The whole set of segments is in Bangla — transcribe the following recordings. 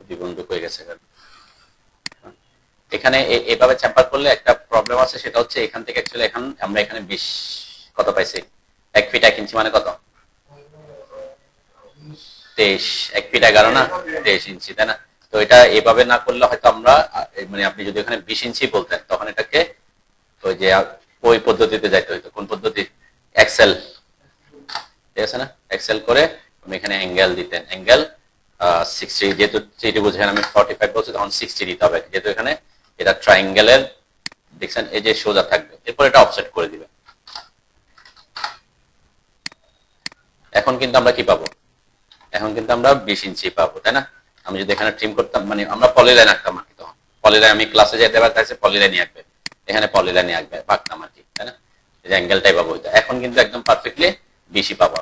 দ্বিগুণ হয়ে গেছে। এখানে এভাবে চ্যাম্পার করলে একটা প্রবলেম আছে, সেটা হচ্ছে এখান থেকে অ্যাকচুয়ালি এখন আমরা এখানে 20 কত পাইছি, 1 ফিট 1 ইঞ্চি মানে কত, 23, 1 ফিট 11 না 23 ইঞ্চি, তাই না? তো এটা এভাবে না করলে হয়তো আমরা মানে আপনি যদি ওখানে 20 ইঞ্চি বলতেন তখন এটাকে ওই যে ওই পদ্ধতিতে যাইতে হইতো। কোন পদ্ধতি? এক্সেল, ঠিক আছে না? এক্সেল করে আপনি এখানে অ্যাঙ্গেল দিতেন, অ্যাঙ্গেল 60, যেহেতু ত্রিভুজ এখানে আমি 45 বলছি তখন 60 দিতে হবে, যেহেতু এখানে এটা ট্রায়াঙ্গেলের দেখছেন এই যে সোজা থাকবে, এরপর এটা অফসেট করে দিবে। এখন কিন্তু আমরা কি পাবো? এখন কিন্তু আমরা 20 ইঞ্চি পাবো, তাই না? আমি যদি এখানে ট্রিম করতাম, মানে আমরা পলিলাইন আঁকতাম আর কি, তখন পলিলাইন আমি ক্লাসে যেতে পারতেছি পলিলাইনই আঁকবে, এখানে পলিলাইনই আঁকবে আঁকতাম আর কি, তাই না? এই যে অ্যাঙ্গেলটাই পাবো। এখন কিন্তু একদম পারফেক্টলি 20ই পাবো,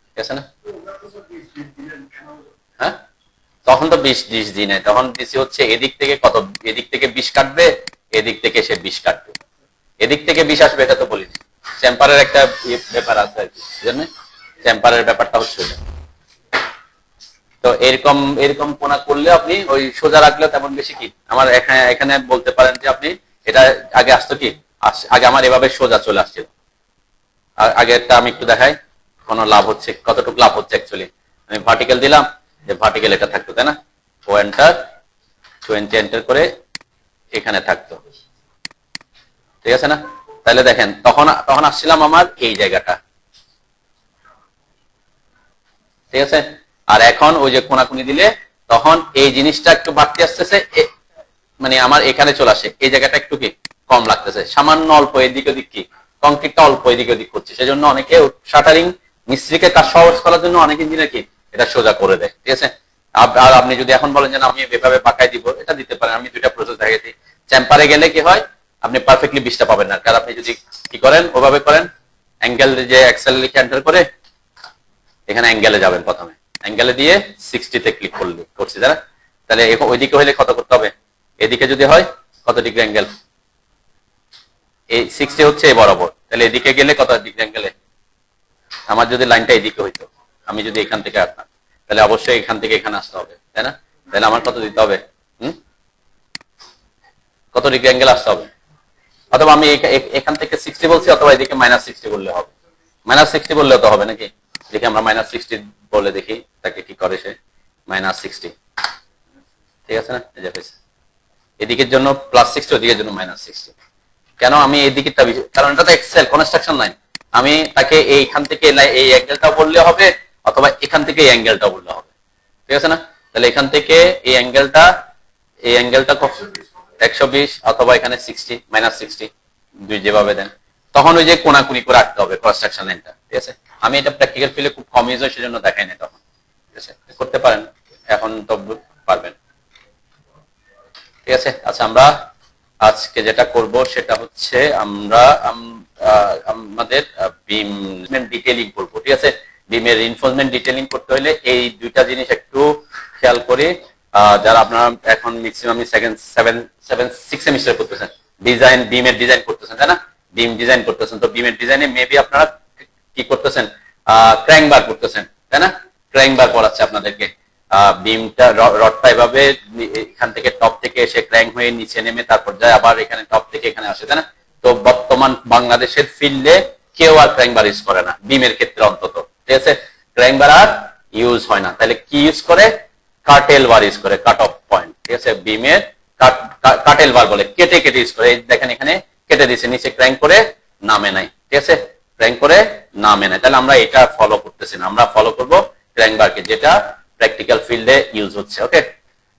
ঠিক আছে না? হ্যাঁ, তখন তো 20 দিই নাই, তখন দিছি হচ্ছে এদিক থেকে কত, এদিক থেকে 20 কাটবে, এদিক থেকে সে 20 কাটবে, এদিক থেকে 20 আসবে, এটা তো বলিনি। চ্যাম্পারের একটা ব্যাপার আছে আর কি, বুঝলেন? চ্যাম্পারের ব্যাপারটা হচ্ছে তো এরকম এরকম কোনা করলে আপনি ওই সোজা রাখলে তেমন বেশি কি আমার এখানে বলতে পারেন যে আপনি এটা আগে আসতো কি, আগে আমার এভাবে সোজা চলে আসছিল, আগেরটা আমি একটু দেখাই কোন লাভ হচ্ছে, কতটুকু লাভ হচ্ছে অ্যাকচুয়ালি। আমি ভার্টিক্যাল দিলাম, যে ভার্টিক্যাল এটা থাকতো, তাই না? ও এন্টার 20 এন্টার করে এখানে থাকতো, ঠিক আছে না? তাহলে দেখেন তখন তখন আসছিলাম আমার এই জায়গাটা, ঠিক আছে? আর এখন ওই যে কোনাকুনি দিলে তখন এই জিনিসটা একটু বাড়তে আসতেছে, মানে আমার এখানে চলে আসে, এই জায়গাটা একটু কি কম লাগতেছে, সামান্য অল্প এদিক ওদিক কি কংক্রিটটা অল্প এদিক ওদিক করছে, সেজন্য অনেকে শাটারিং মিস্ত্রিকে কাজ সহজ করার জন্য অনেক ইঞ্জিনিয়ার কি এটা সোজা করে দেয়, ঠিক আছে? আর আপনি যদি এখন বলেন যে আমি এভাবে পাকাই দিব, এটা দিতে পারেন। আমি দুইটা প্রসেস দেখাইছি। চ্যাম্পারে গেলে কি হয়, আপনি পারফেক্টলি 20টা পাবেন না, কারণ আপনি যদি কি করেন ওভাবে করেন, অ্যাঙ্গেল যে এক্সেল লিখে এন্টার করে এখানে অ্যাঙ্গেলে যাবেন, প্রথমে অ্যাঙ্গেলে দিয়ে 60 তে ক্লিক করছি, তাই না? তাহলে ওইদিকে হইলে কত করতে হবে, এদিকে যদি হয় কত ডিগ্রি অ্যাঙ্গেল, এই 60 হচ্ছে এই বরাবর, তাহলে এদিকে গেলে কত ডিগ্রি অ্যাঙ্গেলে, আমার যদি লাইনটা এদিকে হইতো, আমি যদি এখান থেকে আসতাম, তাহলে অবশ্যই এখান থেকে এখানে আসতে হবে, তাই না? তাহলে আমার কত দিতে হবে, কত ডিগ্রি অ্যাঙ্গেল আসতে হবে, অথবা আমি এখান থেকে 60 বলছি, অথবা এদিকে -60 বললে হবে, -60 বললেও তো হবে নাকি? দেখি আমরা -60 বলে দেখি তাকে কি করে সে, -60, ঠিক আছে না? এই যে এদিকের জন্য +60, ওদিকের জন্য -60। কেন আমি এদিকেরটা বেশি, কারণ এটা তো এক্সেল কনস্ট্রাকশন লাইন, আমি তাকে এইখান থেকে এই অ্যাঙ্গেলটা বললে হবে, অথবা এখান থেকে এই অ্যাঙ্গেলটা বললে হবে, ঠিক আছে না? তাহলে এখান থেকে এই অ্যাঙ্গেলটা 120, অথবা এখানে 60 -60, দুই যেভাবে দেন, তখন ওই যে কোনাকুনি করে রাখতে হবে কনস্ট্রাকশন লাইনটা, ঠিক আছে? আমি এটা প্র্যাকটিক্যাল ফিলে খুব কম ইউজ হয়, সেজন্য দেখাই না তখন, ঠিক আছে? করতে পারেন, এখন তো পারবেন, ঠিক আছে? আচ্ছা, আমরা আজকে যেটা করব সেটা হচ্ছে আমরা আমাদের বিম ডিটেইলিং করব, ঠিক আছে? বিমের রিইনফোর্সমেন্ট ডিটেইলিং করতে হলে এই দুইটা জিনিস একটু খেয়াল করে, যারা আপনারা এখন ম্যাক্সিমাম 6 সেমিস্টার করতেছেন, ডিজাইন বিমের ডিজাইন করতেছেন, তাই না? বিম ডিজাইন করতেছেন, তো বিমের ডিজাইনে মেবি আপনারা কি করতেছেন, ক্র্যাঙ্ক বার করতেছেন, তাই না? ক্র্যাঙ্ক বার করাচ্ছে আপনাদেরকে, বিমটা রডটা এভাবে এখান থেকে টপ থেকে এসে ক্র্যাঙ্ক হয়ে নিচে নেমে তারপর যায় আবার এখানে টপ থেকে এখানে আসে, তাই না? তো বর্তমান বাংলাদেশের ফিল্ডে কেউ আর ক্র্যাঙ্ক বার ইউজ করে না, বিমের ক্ষেত্রে অন্তত, ঠিক আছে? ক্র্যাঙ্ক বার আর ইউজ হয় না, তাহলে কি ইউজ করে, কাটেল বার ইউজ করে, কাট অফ পয়েন্ট, ঠিক আছে? বিমের কাটেল বার বলে, কেটে কেটে ইউজ করে, দেখেন এখানে কেটে দিচ্ছে, নিচে ক্র্যাঙ্ক করে নামে নাই, ঠিক আছে? ক্র্যাঙ্ক করে নামে নাই, তাহলে আমরা এটা ফলো করতেছি না, আমরা ফলো করব ক্র্যাঙ্ক বারকে, যেটা প্র্যাকটিক্যাল ফিল্ডে ইউজ হচ্ছে, ওকে?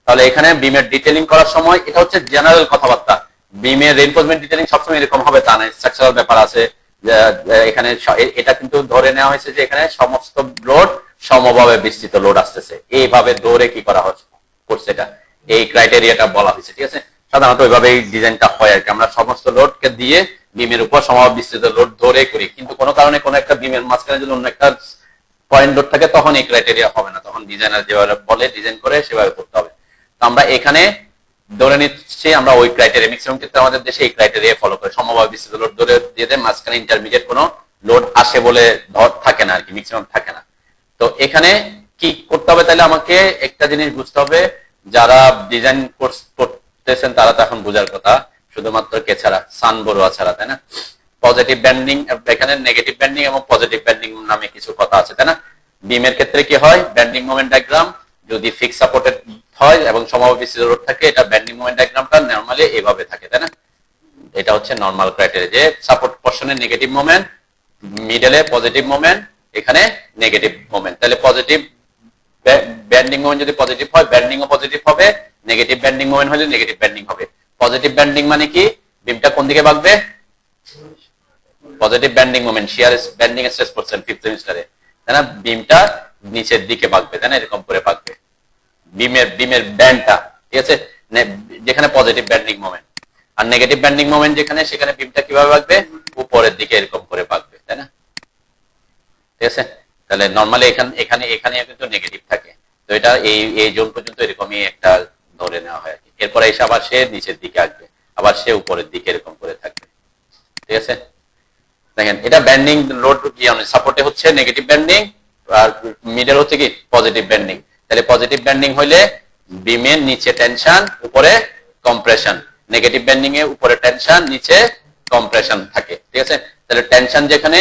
তাহলে এখানে বিমের ডিটেইলিং করার সময় এটা হচ্ছে জেনারেল কথাবার্তা, বিমের রিইনফোর্সমেন্ট ডিটেইলিং সবসময় এরকম হবে তা নয়, স্ট্রাকচারাল ব্যাপার আছে, এখানে এটা কিন্তু ধরে নেওয়া হয়েছে যে এখানে সমস্ত লোড সমভাবে বিস্তৃত লোড আসতেছে, এইভাবে ধরে কি করা হচ্ছে করছে, এটা এই ক্রাইটেরিয়াটা বলা হয়েছে, ঠিক আছে? সাধারণত ওইভাবেই ডিজাইনটা হয় আর কি, আমরা সমস্ত লোডকে দিয়ে বিমের উপর সমভাবে বিস্তৃত লোড ধরে করি, কিন্তু কোনো কারণে কোনো একটা বিমের মাঝখানে যদি অন্য একটা পয়েন্ট লোড থাকে তখন এই ক্রাইটেরিয়া হবে না, তখন ডিজাইনার যেভাবে বলে ডিজাইন করে সেভাবে করতে হবে। তো আমরা এখানে ধরে নিচ্ছি আমরা ওই ক্রাইটেরিয়া, ম্যাক্সিমাম ক্ষেত্রে আমাদের দেশে এই ক্রাইটেরিয়া ফলো করে, সমভাবে বিস্তৃত লোড ধরে দিয়ে দেয়, মাঝখানে ইন্টারমিডিয়েট কোনো লোড আসে বলে থাকে না আর কি, ম্যাক্সিমাম থাকে না। তো এখানে কি করতে হবে? তাহলে আমাকে একটা জিনিস বুঝতে হবে, যারা ডিজাইন কোর্স করতেছেন তারা তো এখন বোঝার কথা, শুধুমাত্র কে ছাড়া, সান বড়ুয়া ছাড়া, তাই না? পজিটিভ ব্যান্ডিং, এখানে নেগেটিভ ব্যান্ডিং এবং পজিটিভ ব্যান্ডিং নামে কিছু কথা আছে, তাই না? বিমের ক্ষেত্রে কি হয়, ব্যান্ডিং মোমেন্ট ডায়াগ্রাম যদি ফিক্স সাপোর্টেড হয় এবং সমবাহী লোড থাকে, এটা ব্যান্ডিং মোমেন্ট ডায়াগ্রামটা নরমালি এইভাবে থাকে, তাই না? এটা হচ্ছে নরমাল ক্রাইটেরিয়া, যে সাপোর্ট পোরশনে নেগেটিভ মোমেন্ট, মিডলে পজিটিভ মোমেন্ট, এখানে নেগেটিভ মোমেন্ট। তাহলে পজিটিভ ব্যান্ডিং মোমেন্ট যদি পজিটিভ হয়, ব্যান্ডিংও পজিটিভ হবে, নেগেটিভ ব্যান্ডিং মোমেন্ট হলে নেগেটিভ ব্যান্ডিং হবে। পজিটিভ ব্যান্ডিং মানে কি, বিমটা কোন দিকে বাঁকবে? Positive bending moment, shear bending stress করছেন 5th সেমিস্টারে, তাই না? বিমটা নিচের দিকে বাঁকবে, তাই না? এরকম করে বাঁকবে বিমের ব্যান্ডটা, ঠিক আছে, যেখানে পজিটিভ ব্যান্ডিং মোমেন্ট। আর নেগেটিভ ব্যান্ডিং মোমেন্ট যেখানে, সেখানে বিমটা কিভাবে বাঁকবে? উপরের দিকে এরকম করে বাঁকবে, তাই না? ঠিক আছে, তাহলে নরমালি এখানে কিন্তু নেগেটিভ থাকে, তো এটা এই জোন পর্যন্ত এরকমই একটা ধরে নেওয়া হয় আর কি। এরপরে এসে আবার সে নিচের দিকে আসবে, আবার সে উপরের দিকে এরকম করে থাকবে, ঠিক আছে? দেখেন, এটা ব্যান্ডিং লোড কি সাপোর্টে হচ্ছে নেগেটিভ ব্যান্ডিং, আর মিডল হচ্ছে কি পজিটিভ ব্যান্ডিং। তাহলে পজিটিভ ব্যান্ডিং হইলে বিমের নিচে টেনশন, উপরে কম্প্রেশন, নেগেটিভ ব্যান্ডিং এ উপরে টেনশন, নিচে কম্প্রেশন থাকে, ঠিক আছে? তাহলে টেনশন যেখানে,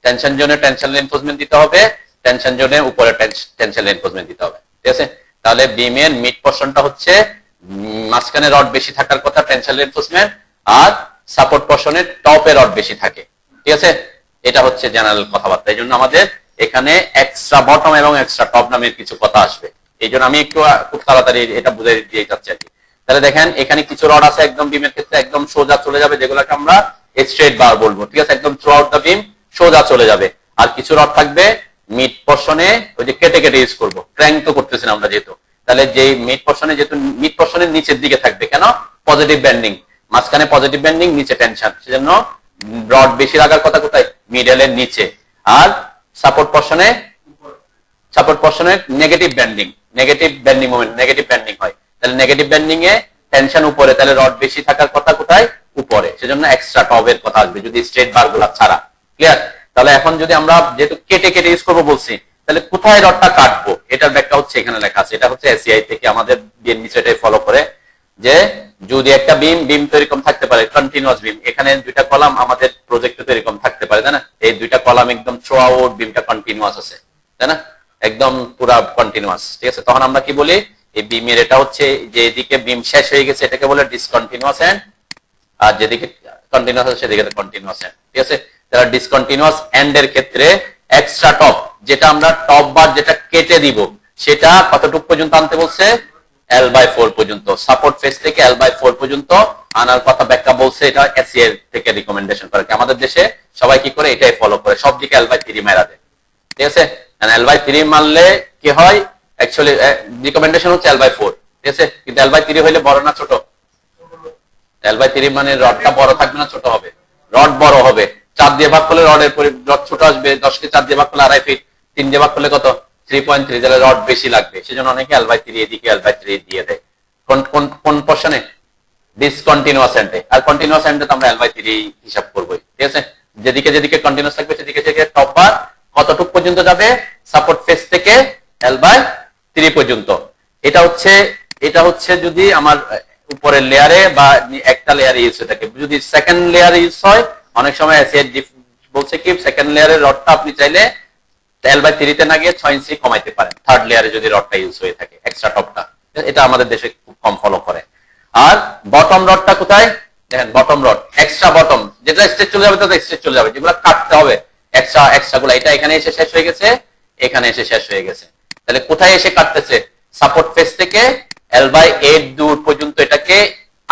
টেনশন জোনে টেনশন রিইনফোর্সমেন্ট দিতে হবে, টেনশন জোনে উপরে টেনশন রিইনফোর্সমেন্ট দিতে হবে, ঠিক আছে? তাহলে বিমের মিড পোরশনটা হচ্ছে মাঝখানে রড বেশি থাকার কথা টেনশন রিইনফোর্সমেন্ট, আর সাপোর্ট পোরশনে টপে রড বেশি থাকে, ঠিক আছে? এটা হচ্ছে জেনারেল কথাবার্তা। এই জন্য আমাদের এখানে এক্সট্রা বটম এবং এক্সট্রা টপ নামের কিছু কথা আসবে, এই জন্য আমি একটু খুব তাড়াতাড়ি এটা বুঝে দিয়ে যাচ্ছি আর কি। তাহলে দেখেন, এখানে কিছু রড আছে একদম বিমের ক্ষেত্রে একদম সোজা চলে যাবে, যেগুলোকে আমরা স্ট্রেট বার বলবো, ঠিক আছে? একদম থ্রু আউট দা বিম সোজা চলে যাবে। আর কিছু রড থাকবে মিড পোরশনে, ওই যে কেটে কেটে ইউজ করবো, ক্র্যাঙ্ক তো করতেছি না আমরা যেহেতু, তাহলে যে মিড পোরশনে, যেহেতু মিড পোরশনের নিচের দিকে থাকবে, কেন? পজিটিভ ব্যান্ডিং, মাঝখানে পজিটিভ ব্যান্ডিং, নিচে টেনশন, সেজন্য রড বেশি লাগার কথা কোথায়? মিডলের নিচে। আর সাপোর্ট পোরশনে negative bending moment, negative bending হয়, তাহলে নেগেটিভ ব্যান্ডিং এ টেনশন উপরে, তাহলে রড বেশি থাকার কথা কোথায়? উপরে, সেজন্য এক্সট্রা টপের কথা আসবে যদি স্ট্রেট বার গুলা ছাড়া। ক্লিয়ার? তাহলে এখন যদি আমরা যেহেতু কেটে কেটে ইউজ করবো বলছি, তাহলে কোথায় রডটা কাটবো এটার ব্যাখ্যা হচ্ছে এখানে লেখা আছে। এটা হচ্ছে এসিআই থেকে আমাদের বিএনবি সেটাই ফলো করে, যে যদি একটা বিম তো এরকম থাকতে পারে কন্টিনিউয়াস বিম, এখানে দুইটা কলাম, আমাদের প্রজেক্টে তো এরকম থাকতে পারে, তাই না? এই দুইটা কলাম একদম থ্রু আউট বিমটা কন্টিনিউয়াস আছে, তাই না? একদম পুরা কন্টিনিউয়াস, ঠিক আছে? তখন আমরা কি বলি, এই বিমের এটা হচ্ছে যে এদিকে বিম শেষ হয়ে গেছে এটাকে বলে ডিসকন্টিনিউয়াস এন্ড, আর যেদিকে কন্টিনিউয়াস আছে সেদিকে কন্টিনিউয়াস এন্ড, ঠিক আছে? তাহলে ডিসকন্টিনিউয়াস এন্ড এর ক্ষেত্রে এক্সট্রা টপ, যেটা আমরা টপ বার যেটা কেটে দিব, সেটা কতটুকু পর্যন্ত আনতে বলছে? L/4 পর্যন্ত, সাপোর্ট ফেস থেকে L/4 পর্যন্ত আনার কথা ব্যাখ্যা বলছে। এটা এসিএর থেকে রিকমেন্ডেশন করে, আমাদের দেশে সবাই কি করে এটাই ফলো করে, সব দিকে L/3 মেরা দেয়, ঠিক আছে? L/3 মানলে কি হয়, অ্যাকচুয়ালি রিকমেন্ডেশন হচ্ছে L/4, ঠিক আছে? কিন্তু L/3 হইলে বড় না ছোট? L/3 মানে রডটা বড় থাকবে না ছোট হবে? রড বড় হবে, 4 দিয়ে ভাগ করলে রড ছোট আসবে, 10 কে 4 দিয়ে ভাগ করলে 2.5 ফিট, 3 দিয়ে ভাগ করলে কত? 3.3, তাহলে রড বেশি লাগবে, সেজন্য অনেকে L/3 এদিকে L/3 দিয়ে দেয়। কোন পোরশনে? ডিসকন্টিনিউয়াস এন্ডে। আর কন্টিনিউয়াস এন্ডে তো আমরা L/3 হিসাব করবই, ঠিক আছে? যেদিকে যেদিকে কন্টিনিউয়াস থাকবে সেদিকে সেদিকে টপ বার কতটুকু পর্যন্ত যাবে? সাপোর্ট ফেস থেকে L/3 পর্যন্ত। এটা হচ্ছে যদি আমার উপরের লেয়ারে বা একটা লেয়ারে ইউজ হয়ে থাকে। যদি সেকেন্ড লেয়ারে ইউজ হয়, অনেক সময় বলছে কি, সেকেন্ড লেয়ারের রডটা আপনি চাইলে L/3 তে না গিয়ে 6 ইঞ্চি কমাইতে পারেন, থার্ড লেয়ারে যদি রডটা ইউজ হয়ে থাকে, এক্সট্রা টপটা। এটা আমাদের দেশে খুব কম ফলো করে। আর বটম রডটা কোথায়? দেখেন, বটম রড, এক্সট্রা বটম, যেটা স্ট্রেচ চলে যাবে তাতে স্ট্রেচ চলে যাবে, যেগুলো কাটতে হবে এক্সট্রা গুলো, এটা এখানে এসে শেষ হয়ে গেছে, এখানে এসে শেষ হয়ে গেছে। তাহলে কোথায় এসে কাটতেছে? সাপোর্ট ফেস থেকে L/8 দূর পর্যন্ত এটাকে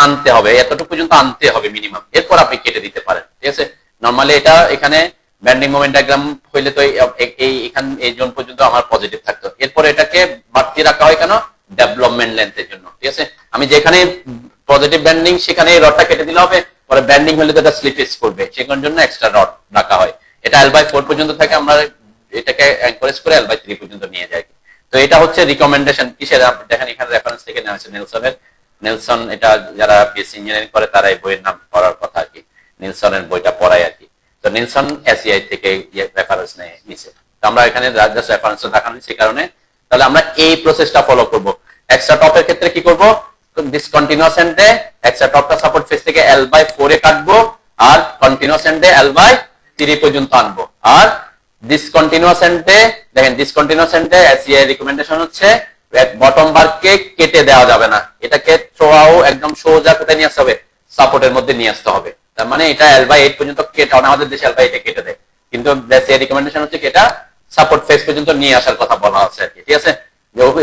আনতে হবে, এতটুকু পর্যন্ত আনতে হবে মিনিমাম, এরপর আপনি কেটে দিতে পারেন, ঠিক আছে? নরমালি এটা এখানে ব্যান্ডিং মোমেন্ট ডায়াগ্রাম হইলে তো এই জোন পর্যন্ত আমার পজিটিভ থাকতো, এরপর এটাকে বাড়তি রাখা হয় কেন? ডেভেলপমেন্ট লেন্থের জন্য, ঠিক আছে? আমি যেখানে পজিটিভ ব্যান্ডিং সেখানে এই রডটা কেটে দিলে হবে, পরে ব্যান্ডিং হলে তো এটা স্লিপেজ করবে, সেখানের জন্য এক্সট্রা রড রাখা হয়। এটা L/4 পর্যন্ত থাকে, আমরা এটাকে এনকারেজ করে L/3 পর্যন্ত নিয়ে যাই। তো এটা হচ্ছে রিকমেন্ডেশন কিসের? দেখেন এখানে রেফারেন্স থেকে নেওয়া হয়েছে নেলসন, এটা যারা বিএসসি ইঞ্জিনিয়ারিং করে তারা এই বইয়ের নাম পড়ার কথা আর কি, নেলসনের বইটা পড়ায় আর কি। তো নেলসন এসিআই থেকে রেফারেন্স নিছে, তো আমরা এখানে জাস্ট রেফারেন্স দেখানো সেই কারণে। তাহলে আমরা এই প্রসেসটা ফলো করব। এক্সট্রা টপের ক্ষেত্রে কি করব, ডিসকন্টিনিউয়াস এন্ডে এক্সট্রা টপটা সাপোর্ট ফেস থেকে L/4 এ কাটবো, আর কন্টিনিউয়াস এন্ডে L/3 পর্যন্ত আনবো। আর ডিসকন্টিনিউয়াস এন্ডে দেখেন, ডিসকন্টিনিউয়াস এন্ডে এসিআই রিকমেন্ডেশন হচ্ছে বটম বারকে কেটে দেওয়া যাবে না, এটাকে থ্রোআও একদম সোজা কোথায় নিয়ে আসতে হবে, সাপোর্টের মধ্যে নিয়ে আসতে হবে। তার মানে এটা L/8 পর্যন্ত কেটে, আমাদের দেশে L/8 এ কেটে দেয়, কিন্তু এসিআই রিকমেন্ডেশন হচ্ছে কি এটা সাপোর্ট ফেস পর্যন্ত নিয়ে আসার কথা বলা আছে আর কি, ঠিক আছে।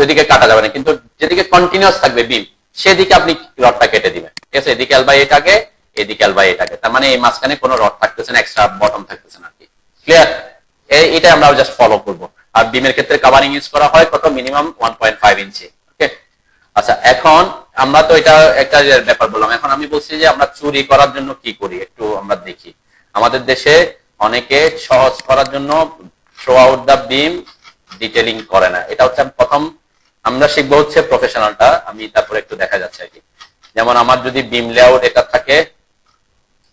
এদিকে কাটা যাবে না, কিন্তু যেদিকে কন্টিনিউয়াস থাকবে বিম সেদিকে আপনি রডটা কেটে দিবেন, ঠিক আছে। এদিকে L/8 আগে, এদিকে L/8 আগে, তার মানে এই মাঝখানে কোনো রড থাকতেছে না, এক্সট্রা বটম থাকতেছে না আর কি। ক্লিয়ার? এটা আমরা জাস্ট ফলো করব। আর বিমের ক্ষেত্রে কভারিং ইউজ করা হয় কত, মিনিমাম 1.5 ইঞ্চি। ওকে, আচ্ছা এখন আমরা তো এটা একটা ব্যাপার বললাম, এখন আমি বলছি যে আমরা চুরি করার জন্য কি করি একটু আমরা দেখি। আমাদের দেশে অনেকে সহজ করার জন্য throughout the beam detailing করে না। এটা হচ্ছে প্রথম আমরা শিখবো হচ্ছে প্রফেশনালটা, আমি তারপরে একটু দেখা যাচ্ছে আর কি। যেমন আমার যদি বিম লেআউট এটা থাকে,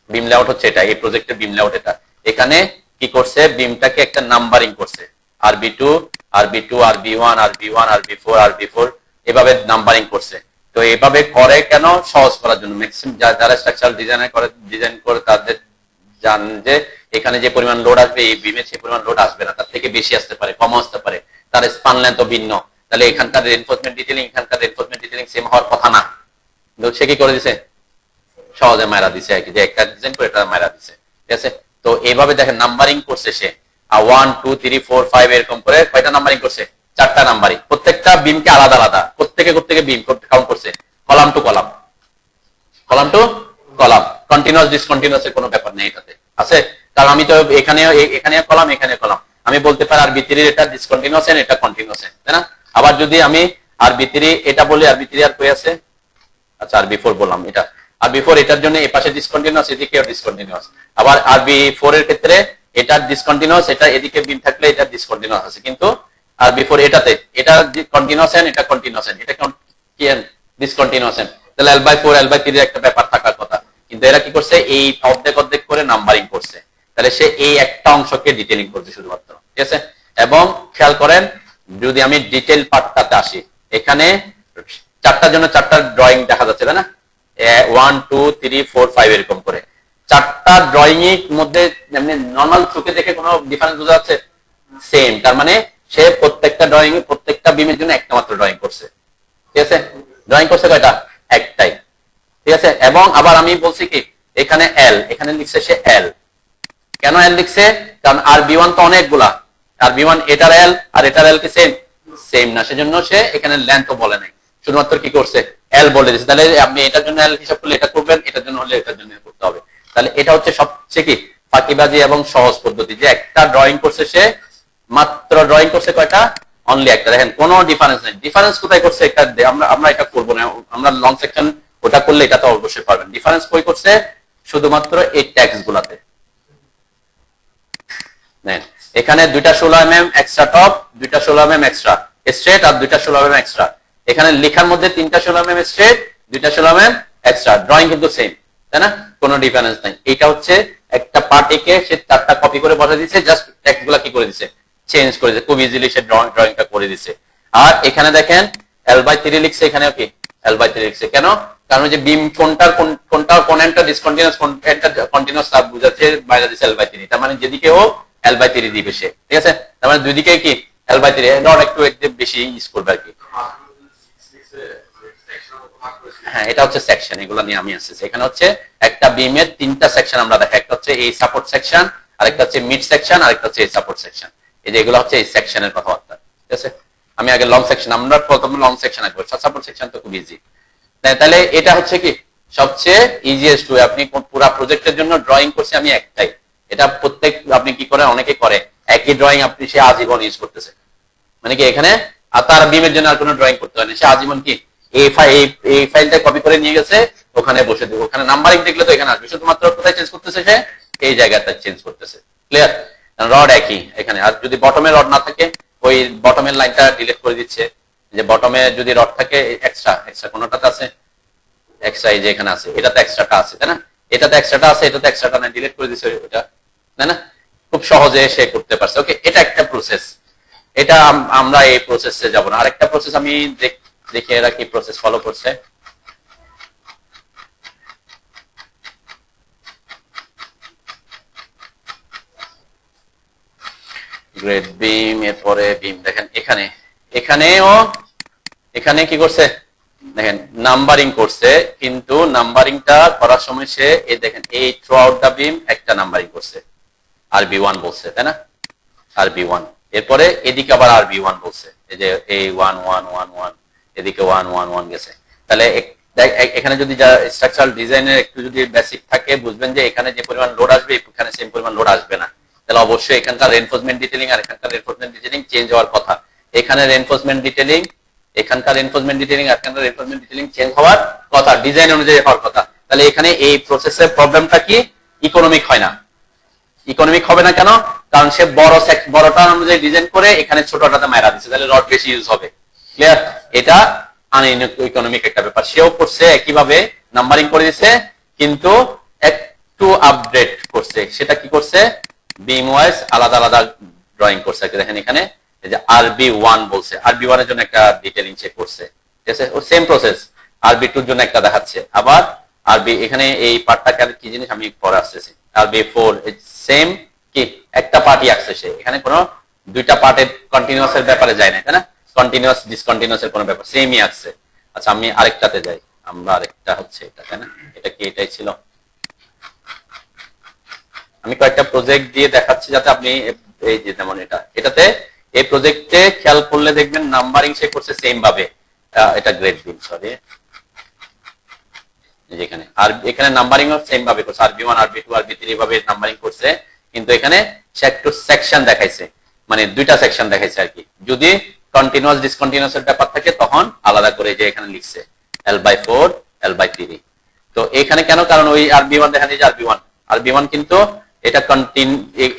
বিম লেআউট হচ্ছে এটা, এই প্রজেক্টের বিম লেআউট এটা, এখানে কি করছে, বিমটাকে একটা নাম্বারিং করছে, RB2 RB2 RB1 RB1 RB4 RB4 এভাবে নাম্বারিং করছে। তো এভাবে করে কেন, সহজ করার জন্য। ম্যাক্সিমাম যারা স্ট্রাকচারাল ডিজাইন করে তাদের জান যে এখানে যে পরিমাণ লোড আসবে এই বিমে সেই পরিমাণ লোড আসবে না, তার থেকে বেশি আসতে পারে, কম আসতে পারে, তার স্পান লেন্থ ভিন্ন, তাহলে এখানকার রিইনফোর্সমেন্ট ডিটেইলিং এখানকার রিইনফোর্সমেন্ট ডিটেইলিং সেম হওয়ার কথা না। সে কি করে দিছে, সহজে মারা দিছে আর কি, যে একটা ডিজাইন করে এটা মারা দিছে, ঠিক আছে। তো এইভাবে দেখেন নাম্বারিং করছে সে, 1 2 3 4 5 এরকম করে কয়টা নাম্বারিং করছে, 4টা নাম্বারিং, প্রত্যেকটা বিমকে আলাদা আলাদা প্রত্যেকে বিম কাউন্ট করছে, column to column, column to column, continuous discontinuous এর কোনো ব্যাপার নেই এটাতে, আছে। কারণ আমি তো এখানে কলাম এখানে কলাম, আমি বলতে পারি RB3 এটা ডিসকন্টিনিউয়াস এন্ড এটা কন্টিনিউয়াস এন্ড, তাই না। আবার যদি আমি RB3 এটা বলি, RB3 আর কই আছে, আচ্ছা RB4 বললাম, এটা RB4 এটার জন্য এই পাশে ডিসকন্টিনিউয়াস, এদিকেও ডিসকন্টিনিউয়াস। আবার RB4 এর ক্ষেত্রে এটা ডিসকন্টিনিউয়াস, এটা এদিকে বিম থাকলে এটা ডিসকন্টিনিউয়াস আছে, কিন্তু RB4 এটাতে এটা কন্টিনিউয়াস এন্ড এটা কন্টিনিউয়াস এন্ড, এটা কি ডিসকন্টিনিউয়াস এন্ড, তাহলে L/4 L/3 এর একটা ব্যাপার থাকার কথা, কিন্তু এরা কি করছে, এই অর্ধেক করে নাম্বারিং করছে, তাহলে সে এই একটা অংশকে ডিটেইলিং করছে শুধুমাত্র, ঠিক আছে। এবং খেয়াল করেন, যদি আমি ডিটেইল পার্টটাতে আসি, এখানে 4টার জন্য 4টা ড্রয়িং দেখা যাচ্ছে, তাই না, 1 2 3 4 5 এরকম করে 4টা ড্রয়িং এর মধ্যে এমনি নরমাল চোখে দেখে কোনো ডিফারেন্স বোঝা যাচ্ছে, সেম। তার মানে সে প্রত্যেকটা ড্রয়িং এ প্রত্যেকটা বিমের জন্য একটা মাত্র ড্রয়িং করছে, ঠিক আছে। ড্রয়িং করছে কয়টা, একটাই, ঠিক আছে। এবং আবার আমি বলছি কি, এখানে L, এখানে লিখছে সে L, কেন L লিখছে, কারণ RB1 তো অনেকগুলা, RB1 এটার L আর এটার L কি সেম না, সেজন্য সে এখানে লেন্থ বলে নাই, শুধুমাত্র কি করছে, L বলে দিয়েছে। তাহলে আপনি এটার জন্য L হিসাব করলে এটা করবেন, এটার জন্য হলে এটার জন্য করতে হবে। তাহলে এটা হচ্ছে সবচেয়ে কি ফাঁকিবাজি এবং সহজ পদ্ধতি, যে একটা ড্রয়িং করছে সে, মাত্র ড্রয়িং করছে কয়টা, অনলি একটা, দেখেন কোনো ডিফারেন্স নেই। ডিফারেন্স কোথায় করছে, একটা আমরা এটা করবো না, আমরা লং সেকশন ওটা করলে এটা তো অবশ্যই পারবেন। ডিফারেন্স কই করছে, শুধুমাত্র এই ট্যাক্স গুলাতে। এখানে 2টা 16 mm এক্সট্রা টপ, 2টা 16 mm এক্সট্রা স্ট্রেট, আর 2টা 16 mm এক্সট্রা। এখানে লেখার মধ্যে 3টা 16 mm স্ট্রেট, 2টা 16 mm এক্সট্রা, ড্রয়িং কিন্তু সেম, তাই না, কোনো ডিফারেন্স নাই। এটা হচ্ছে একটা পার্টিকে সে 4টা কপি করে বসে দিয়েছে, জাস্ট টেক্সট গুলা কি করে দিছে, চেঞ্জ করে দিয়েছে, খুব ইজিলি সে ড্রয়িংটা করে দিছে। আর এখানে দেখেন L/3 লিখছে, এখানে কি L/3 লিখছে, কেন, কারণ যে বিম কোনটা ডিসকন্টিনিউয়াস কোনটা কন্টিনিউয়াস তা বুঝাচ্ছে, বাইরে দিছে L/3, তার মানে যেদিকে ও L/3 দিবে সে, ঠিক আছে। তার মানে দুই দিকে কি L/3, নট একটু বেশি ইউজ করবে আর কি। হ্যাঁ, এটা হচ্ছে সেকশন, এগুলো নিয়ে আমি আসছি। এখানে হচ্ছে একটা বিমের 3টা সেকশন আমরা দেখা, একটা হচ্ছে এই সাপোর্ট সেকশন, আরেকটা হচ্ছে মিড সেকশন, আরেকটা হচ্ছে এই সাপোর্ট সেকশন। এই যে এগুলো হচ্ছে এই সেকশনের কথাবার্তা, ঠিক আছে। আমি আগে লং সেকশন, আমরা প্রথমে লং সেকশন আঁকবো, সাপোর্ট সেকশন তো খুব ইজি। তাহলে এটা হচ্ছে কি সবচেয়ে ইজিয়েস্ট ওয়ে, আপনি পুরো প্রজেক্টের জন্য ড্রয়িং করছি আমি একটাই, এটা প্রত্যেক আপনি কি করে, অনেকে করে একই ড্রয়িং আপনি সে আজীবন ইউজ করতেছে, মানে কি এখানে তার বিমের জন্য আর কোনো ড্রয়িং করতে হয় না, সে আজীবন কি এই ফাইলটা কপি করে নিয়ে গেছে, ওখানে বসে দেবো, ওখানে নাম্বারিং দেখলে তো এখানে আসবে, শুধুমাত্র কোথায় চেঞ্জ করতেছে সে, এই জায়গাটা চেঞ্জ করতেছে, ক্লিয়ার। রড একই এখানে, আর যদি বটমে রড না থাকে ওই বটমের লাইনটা ডিলিট করে দিচ্ছে, যে বটমে যদি রড থাকে এক্সট্রা কোনটাতে আছে এক্সট্রা, এই যে এখানে আছে, এটাতে এক্সট্রাটা আছে, তাই না, এটাতে এক্সট্রাটা আছে, এটাতে এক্সট্রাটা না, ডিলিট করে দিচ্ছে ওটা, তাই না, খুব সহজে সে করতে পারছে। ওকে, এটা একটা প্রসেস। এটা আমরা এই প্রসেসে যাব না। আরেকটা প্রসেস আমি দেখি এরা কি প্রসেস ফলো করছে। গ্রেড বিম, এরপরে বিম দেখেন এখানে কি করছে দেখেন নাম্বারিং করছে, কিন্তু নাম্বারিংটা করার সময় সে দেখেন এই থ্রু আউট দা বিম একটা নাম্বারিং করছে, RB1 বলছে, তাই না? RB1, এরপরে এদিকে আবার RB1 বলছে, এই যে এই 1 1 1 1, এদিকে 1 1 1 গেছে। তাহলে এখানে যদি যা স্ট্রাকচারাল ডিজাইনের একটু যদি বেসিক থাকে, বুঝবেন যে এখানে যে পরিমাণ লোড আসবে এখানে সেম পরিমাণ লোড আসবে না। তাহলে অবশ্যই এখানকার রেইনফোর্সমেন্ট ডিটেইলিং আর এখানকার রেইনফোর্সমেন্ট ডিটেইলিং চেঞ্জ হওয়ার কথা। এখানে রেইনফোর্সমেন্ট ডিটেইলিং, এখানকার রেইনফোর্সমেন্ট ডিটেইলিং আর এখানকার রেইনফোর্সমেন্ট ডিটেইলিং চেঞ্জ হওয়ার কথা, ডিজাইন অনুযায়ী হওয়ার কথা। তাহলে এখানে এই প্রসেসের প্রবলেমটা কি? ইকোনমিক হয় না। ইকোনমিক হবে না কেন? কারণ সে বড়টা অনুযায়ী ডিজাইন করে এখানে ছোটটাতে মাইরা দিচ্ছে, তাহলে রড বেশি ইউজ হবে। ক্লিয়ার? এটা আনইকোনমিক একটা ব্যাপার। সেও করছে একইভাবে নাম্বারিং করে দিচ্ছে, কিন্তু একটু আপডেট করছে। সেটা কি করছে? বিম ওয়াইজ আলাদা আলাদা ড্রয়িং করছে। দেখেন এখানে এই যে RB1 বলছে, RB1 এর জন্য একটা ডিটেইলিং চেক করছে, ঠিক আছে? ও সেম প্রসেস RB2 এর জন্য একটা দেখাচ্ছে। আবার এখানে এই পার্টটা কি জিনিস আমি পরে আসতেছি। RB4 সেম কি একটা পার্টই আসছে, সে এখানে কোনো দুইটা পার্টের কন্টিনিউয়াস এর ব্যাপারে যায় না, তাই না? কন্টিনিউয়াস ডিসকন্টিনিউয়াস এর কোনো ব্যাপার সেমই আসছে। আচ্ছা আমি আরেকটাতে যাই, আমরা আরেকটা হচ্ছে এটা, তাই না? এটা কি এটাই ছিল? আমি কয়েকটা প্রজেক্ট দিয়ে দেখাচ্ছি যাতে আপনি এই যে যেমন এটাতে এই প্রজেক্টে খেয়াল করলে দেখবেন নাম্বারিং সে করছে সেম ভাবে। এটা গ্রেড বিম, সরি, যেখানে আর এখানে নাম্বারিং ও সেম ভাবে করছে, RB1 RB2 RB3 ভাবে নাম্বারিং করছে, কিন্তু এখানে সে একটু সেকশন দেখাইছে, মানে দুইটা সেকশন দেখাইছে আর কি। যদি কন্টিনিউয়াস ডিসকন্টিনিউয়াস এর ব্যাপার থাকে তখন আলাদা করে যে এখানে লিখছে L/4 L/3। তো এখানে কেন? কারণ ওই RB1 দেখেন, এই যে RB1 কিন্তু এটা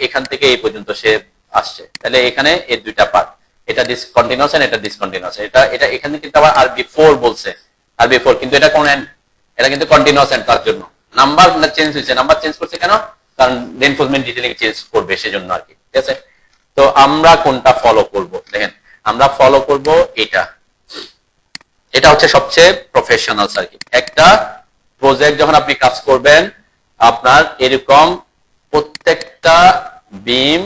এখান থেকে এই পর্যন্ত সে আসছে। তাহলে এখানে এই দুইটা পার্ট, এটা ডিসকন্টিনিউয়াস আর এটা ডিসকন্টিনিউয়াস। এটা এখানে কিন্তু আবার RB4 বলছে, RB4, কিন্তু এটা কোন এন্ড? এটা কিন্তু কন্টিনিউয়াস এন্ড, তার জন্য নাম্বার চেঞ্জ হয়েছে। নাম্বার চেঞ্জ করছে কেন? কারণ রেইনফোর্সমেন্ট ডিটেইলিং চেঞ্জ করবে সেজন্য আর কি, ঠিক আছে? তো আমরা কোনটা ফলো করব? দেখেন আমরা ফলো করব এটা হচ্ছে সবচেয়ে প্রফেশনাল আর কি। একটা প্রজেক্ট যখন আপনি কাজ করবেন, আপনার এরকম প্রত্যেকটা বিম,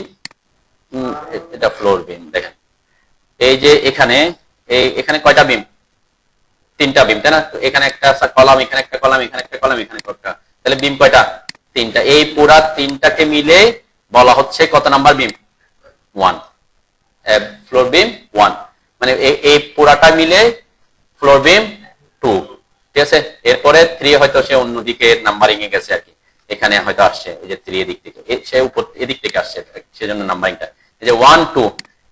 এটা ফ্লোর বিম, দেখেন এই যে এখানে কয়টা বিম? তিনটা বিম, তাই না? এখানে একটা কলাম, এখানে একটা কলাম, এখানে একটা কলাম, এখানে একটা, তাহলে বিম কয়টা? তিনটা। এই পুরা তিনটাকে মিলে বলা হচ্ছে কত নাম্বার বিম? 1, ফ্লোর বিম 1, মানে এই পুরাটা মিলে ফ্লোর বিম 2, ঠিক আছে? এরপরে 3 হয়তো সে অন্যদিকে নাম্বারিং এ গেছে আর কি, এখানে হয়তো আসছে এই যে 3 এদিক থেকে, সে উপর এদিক থেকে আসছে, সেজন্য নাম্বারিংটা এই যে 1 2,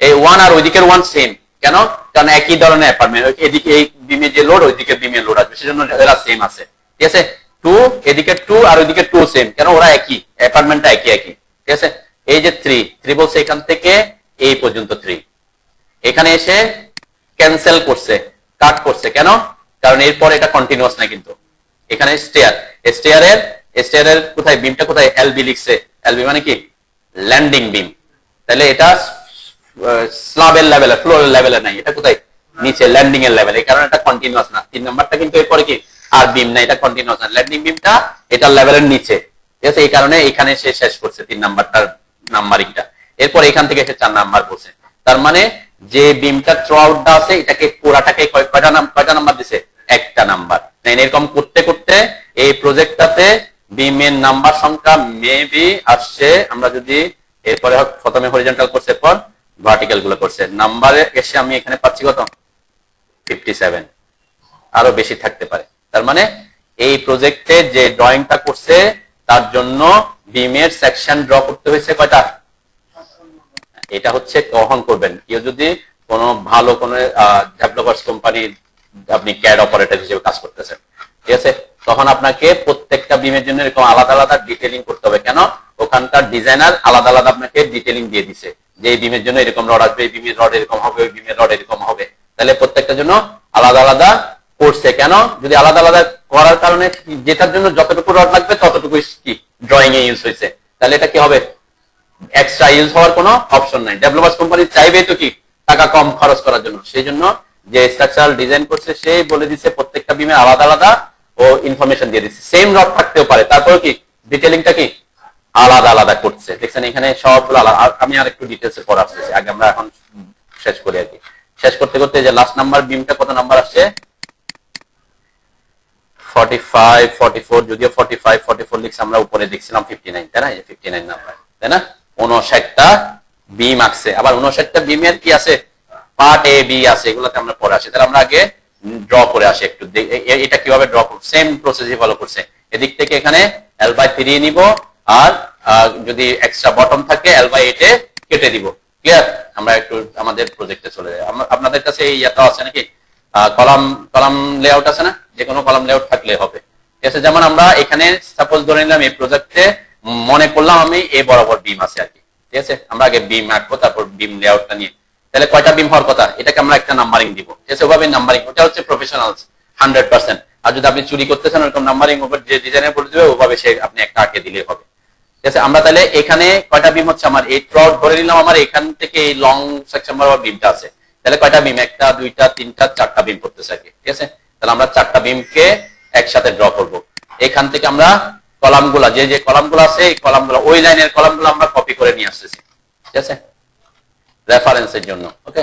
এই 1 আর ওইদিকের 1 সেম। কেন? কারণ একই ধরনের অ্যাপার্টমেন্ট, এদিকে এই বিমে যে লোড ওইদিকে বিমে লোড আসবে, সেজন্য এরা সেম আছে, ঠিক আছে? 2 এদিকে 2 আর ওইদিকে 2 সেম, কেন? ওরা একই, অ্যাপার্টমেন্টটা একই, ঠিক আছে? এই যে 3 বলছে এখান থেকে এই পর্যন্ত 3, এখানে এসে ক্যান্সেল করছে, কাট করছে। কেন? কারণ এরপর এটা কন্টিনিউয়াস না, কিন্তু এখানে স্টেয়ারের কোথায় বিমটা, কোথায়? LB লিখছে। LB মানে কি? ল্যান্ডিং বিম। তাহলে এটা স্ল্যাবের লেভেলে, ফ্লোরের লেভেলে নাই, এটা কোথায়? নিচে, ল্যান্ডিং এর লেভেলে। এই কারণে এটা কন্টিনিউয়াস না। 3 নাম্বারটা কিন্তু এরপরে কি আর বিম না, এটা কন্টিনিউয়াস না। ল্যান্ডিং বিমটা এটা লেভেলের নিচে, ঠিক আছে? এই কারণে এখানে সে শেষ করছে 3 নাম্বারটার নাম্বারিংটা। এরপর এখান থেকে সে 4 নাম্বার বলছে। তার মানে যে বিমটা থ্রু আউটটা আছে এটাকে পুরাটাকে কয়টা নাম্বার দিছে? একটা নাম্বার। এরকম করতে করতে এই প্রজেক্টটাতে বিমের নাম্বার সংখ্যা মেবি আসছে, আমরা যদি এরপরে প্রথমে হরিজন্টাল করছে, এরপর ভার্টিক্যাল গুলো করছে, নাম্বারে এসে আমি এখানে পাচ্ছি কত? 57, আরো বেশি থাকতে পারে। তার মানে এই প্রজেক্টে যে ড্রয়িংটা করছে তার জন্য বিমের সেকশন ড্র করতে হয়েছে কয়টা? এটা হচ্ছে কখন করবেন, কেউ যদি কোনো ভালো কোনো ডেভেলপার্স কোম্পানি, আপনি ক্যাড অপারেটর হিসেবে কাজ করতেছেন, ঠিক আছে? তখন আপনাকে প্রত্যেকটা বিমের জন্য এরকম আলাদা আলাদা ডিটেইলিং করতে হবে। কেন? ওখানকার ডিজাইনার আলাদা আলাদা আপনাকে ডিটেইলিং দিয়ে দিছে যে এই বিমের জন্য এরকম রড আসবে, এই বিমের রড এরকম হবে, ওই বিমের রড এরকম হবে। তাহলে প্রত্যেকটার জন্য আলাদা আলাদা করছে। কেন? যদি আলাদা আলাদা করার কারণে যেটার জন্য যতটুকু রড লাগবে ততটুকু কি ড্রয়িং এ ইউজ হয়েছে, তাহলে এটা কি হবে? এক্সট্রা ইউজ হওয়ার কোনো অপশন নাই। ডেভেলপার্স কোম্পানি চাইবে তো কি টাকা কম খরচ করার জন্য। সেই জন্য যে স্ট্রাকচারাল ডিজাইন করছে সেই বলে দিচ্ছে প্রত্যেকটা বিমে আলাদা আলাদা ও ইনফরমেশন দিয়ে দিচ্ছে। সেম রড থাকতেও পারে, তারপরে কি ডিটেলিংটা কি আলাদা আলাদা করছে। দেখছেন এখানে সবগুলো আলাদা। আমি আর একটু ডিটেলসে পড়ে আসতেছি, আগে আমরা এখন শেষ করি আর কি। শেষ করতে করতে যে লাস্ট নাম্বার বিমটা কত নাম্বার আসছে 45 44, যদিও 45 44 লিখছে, আমরা উপরে দেখছিলাম 59, তাই না? 59 নাম্বার, তাই না? 59টা বিম আসছে। আবার 59টা বিমের কি আছে, পার্ট এ বি আছে, এগুলোতে আমরা পরে আসি। তাহলে আমরা আগে ড্র করে আসি একটু, এটা কিভাবে ড্র করব। সেম প্রসেসই ফলো করছে। এদিক থেকে এখানে l/3 নিব, আর যদি এক্সট্রা বটম থাকে l/8 এ কেটে দিব। ক্লিয়ার? আমরা একটু আমাদের প্রজেক্টে চলে যাই। আপনাদের কাছে এই ইয়াটা আছে নাকি, কলাম লেআউট আছে না? যে কোনো কলাম লেআউট থাকলে হবে, ঠিক আছে? যেমন আমরা এখানে সাপোজ ধরে নিলাম এই প্রজেক্টে মনে করলাম আমি এ বরাবর বিম আছে আর কি, ঠিক আছে? আমরা আগে বিম আঁকবো, তারপর বিম লেআউটটা নিয়ে। তাহলে কয়টা বিম হওয়ার কথা, এটাকে আমরা একটা নাম্বারিং দিব, ঠিক আছে? ওভাবে নাম্বারিং, ওটা হচ্ছে প্রফেশনাল 100%। আর যদি আপনি চুরি করতেছেন ওরকম নাম্বারিং ওভার যে ডিজাইনে বলে দিবে ওভাবে সে আপনি একটা আঁকে দিলেই হবে, ঠিক আছে? আমরা তাহলে এখানে কয়টা বিম হচ্ছে, আমার এই ট্রড ধরে নিলাম, আমার এখান থেকে এই লং সেকশন বরাবর বিমটা আছে। তাহলে কয়টা বিম, একটা দুইটা তিনটা চারটা বিম করতেছে আর কি, ঠিক আছে? তাহলে আমরা চারটা বিমকে একসাথে ড্র করব। এখান থেকে আমরা কলামগুলা, যে যে কলামগুলো আছে এই কলামগুলো, ওই লাইনের কলামগুলো আমরা কপি করে নিয়ে আসতেছি, ঠিক আছে? রেফারেন্সের জন্য, ওকে?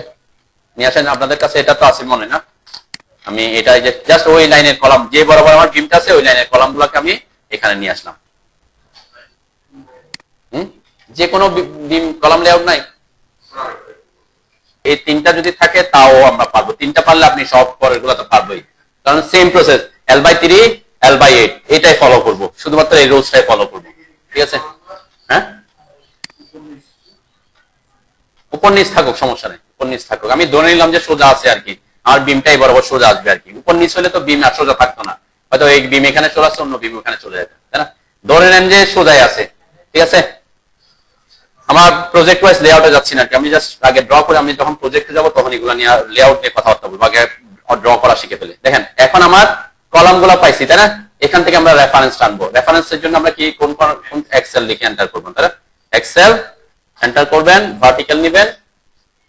নিয়ে আসেন। আপনাদের কাছে এটা তো আছে মনে না? আমি এটাই যে জাস্ট ওই লাইনের কলাম, যে বরাবর আমার বিমটা আছে ওই লাইনের কলামগুলোকে আমি এখানে নিয়ে আসলাম। যে কোনো বিম কলাম লেআউট নাই, এই তিনটা যদি থাকে তাও আমরা পারবো। তিনটা পারলে আপনি সব পরের গুলো তো পারবোই, কারণ সেম প্রসেস l/3 l/8 এটাই ফলো করব, শুধুমাত্র এই রোজটাই ফলো করব, ঠিক আছে? হ্যাঁ, উপর নিচ থাকুক, সমস্যা নেই, উপর নিচ থাকুক। আমি ধরে নিলাম যে সোজা আছে আর কি, আমার বিমটাই বরাবর সোজা আসবে আর কি। উপর নিচ হলে তো বিম আর সোজা থাকতো না, হয়তো এই বিম এখানে চলে আসছে, অন্য বিম ওখানে চলে যেত, তাই না? ধরে নেন যে সোজাই আছে, ঠিক আছে? আমার প্রজেক্ট ওয়াইজ লেআউটে যাচ্ছি না, আমি জাস্ট আগে ড্র করে, আমি যখন প্রজেক্টে যাব তখন এগুলো নিয়ে লেআউট নিয়ে কথাবার্তা বলবো, আগে ড্র করা শিখে ফেলে। দেখেন এখন আমার কলামগুলো পাইছি, তাই না? এখান থেকে আমরা রেফারেন্স টানবো। রেফারেন্সের জন্য আমরা কি কোন এক্সেল লিখে এন্টার করবো, তাই না? এক্সেল এন্টার করবেন, ভার্টিক্যাল নেবেন।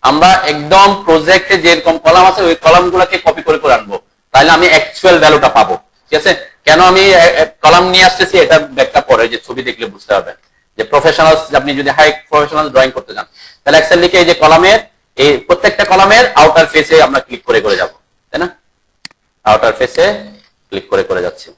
আমরা একদম প্রজেক্টে যেরকম কলাম আছে ওই কলামগুলোকে কপি করে করে আনবো, তাহলে আমি অ্যাকচুয়াল ভ্যালুটা পাবো, ঠিক আছে? কেন আমি কলাম নিয়ে আসতেছি এটা ব্যাখ্যা পরে, যে ছবি দেখলে বুঝতে হবে যে প্রফেশনাল, আপনি যদি হাই প্রফেশনাল ড্রয়িং করতে চান তাহলে এক্সেল লিখে এই যে কলামের, এই প্রত্যেকটা কলামের আউটার ফেসে আমরা ক্লিক করে করে যাব, তাই না? আউটার ফেসে ক্লিক করে করে যাচ্ছি।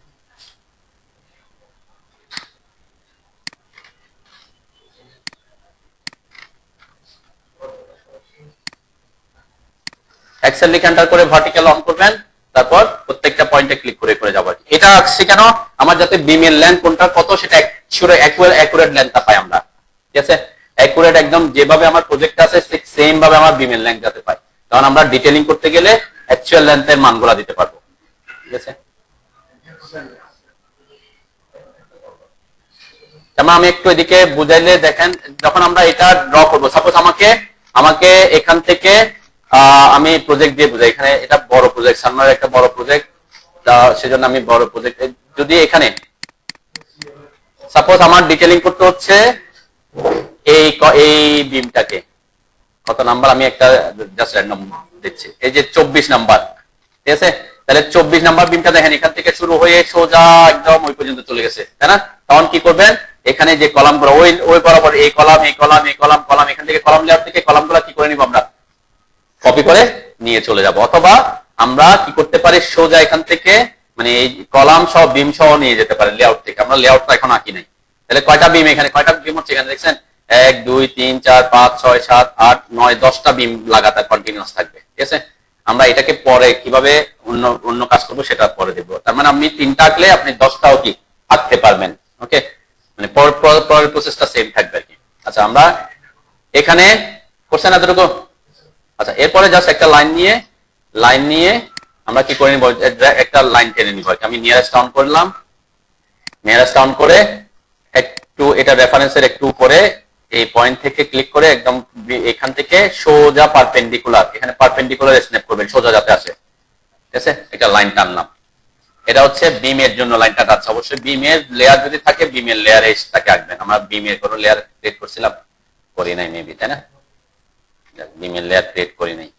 এক্সেল লিখে এন্টার করে ভার্টিক্যাল অন করবেন, তারপর প্রত্যেকটা পয়েন্টে ক্লিক করে করে যাব। এটা আসছে কেন, আমার যাতে বিমের লেন্থ কোনটা কত সেটা অ্যাকুরেট লেন্থটা পাই আমরা, ঠিক আছে? অ্যাকুরেট একদম যেভাবে আমার প্রজেক্ট আছে ঠিক সেম ভাবে আমার বিমের লেন্থ যাতে পাই, কারণ আমরা ডিটেইলিং করতে গেলে অ্যাকচুয়াল লেন্থের মানগুলো দিতে পারবো, ঠিক আছে? যেমন আমি একটু এদিকে বুঝাইলে দেখেন, যখন আমরা এটা ড্র করবো, সাপোজ আমাকে এখান থেকে আমি প্রজেক্ট দিয়ে বুঝাই, এখানে এটা বড় প্রজেক্ট, সামনের একটা বড় প্রজেক্ট, সেজন্য আমি বড় প্রজেক্ট, যদি এখানে সাপোজ আমার ডিটেইলিং করতে হচ্ছে এই বিমটাকে, কত নাম্বার আমি একটা জাস্ট র্যান্ডম দিচ্ছি, এই যে 24 নাম্বার, ঠিক আছে? তাহলে 24 নাম্বার বিমটা দেখেন এখান থেকে শুরু হয়ে সোজা একদম ওই পর্যন্ত চলে গেছে, তাই না? তখন কি করবেন, এখানে যে কলামগুলো ওই বরাবর এই কলাম এই কলাম এই কলাম কলাম, এখান থেকে কলাম লেয়ার থেকে কলামগুলো কি করে নিব, আমরা কপি করে নিয়ে চলে যাব। অথবা আমরা কি করতে পারি, সোজা এখান থেকে মানে এই কলাম সহ বিম সহ নিয়ে যেতে পারি লেআউট থেকে। আমরা লেআউটটা এখন আঁকি নাই। তাহলে কয়টা বিম, এখানে কয়টা বিম হচ্ছে, এখানে দেখছেন 1 2 3 4 5 6 7 8 9 10টা বিম লাগাতার কন্টিনিউয়াস থাকবে, ঠিক আছে? আমরা এটাকে পরে কিভাবে অন্য কাজ করবো সেটা পরে দেবো। তার মানে আপনি 3টা আঁকলে আপনি 10টাও কি আঁকতে পারবেন, ওকে? মানে পরের প্রসেসটা সেম থাকবে আর কি। আচ্ছা, আমরা এখানে করছেন এতটুকু। আচ্ছা, এরপরে জাস্ট একটা লাইন নিয়ে আমরা কি করে নিব, একটা লাইন টেনে নিব। আমি নিয়ারেস্ট ডাউন করলাম, নিয়ারেস্ট ডাউন করে একটু এটা রেফারেন্সের একটু উপরে এই পয়েন্ট থেকে ক্লিক করে একদম এখান থেকে সোজা পারপেন্ডিকুলার, এখানে পারপেন্ডিকুলার স্ন্যাপ করবেন সোজা যাতে আসে, ঠিক আছে? এটা লাইন টানলাম, এটা হচ্ছে বিমের জন্য লাইনটা টানছে। অবশ্যই বিমের লেয়ার যদি থাকে বিমের লেয়ারে তাকে আঁকবেন। আমরা বিমের কোনো লেয়ার ক্রিয়েট করছিলাম, করি নাই মেবি, তাই না? বিমের লেয়ার ক্রিয়েট করি নাই,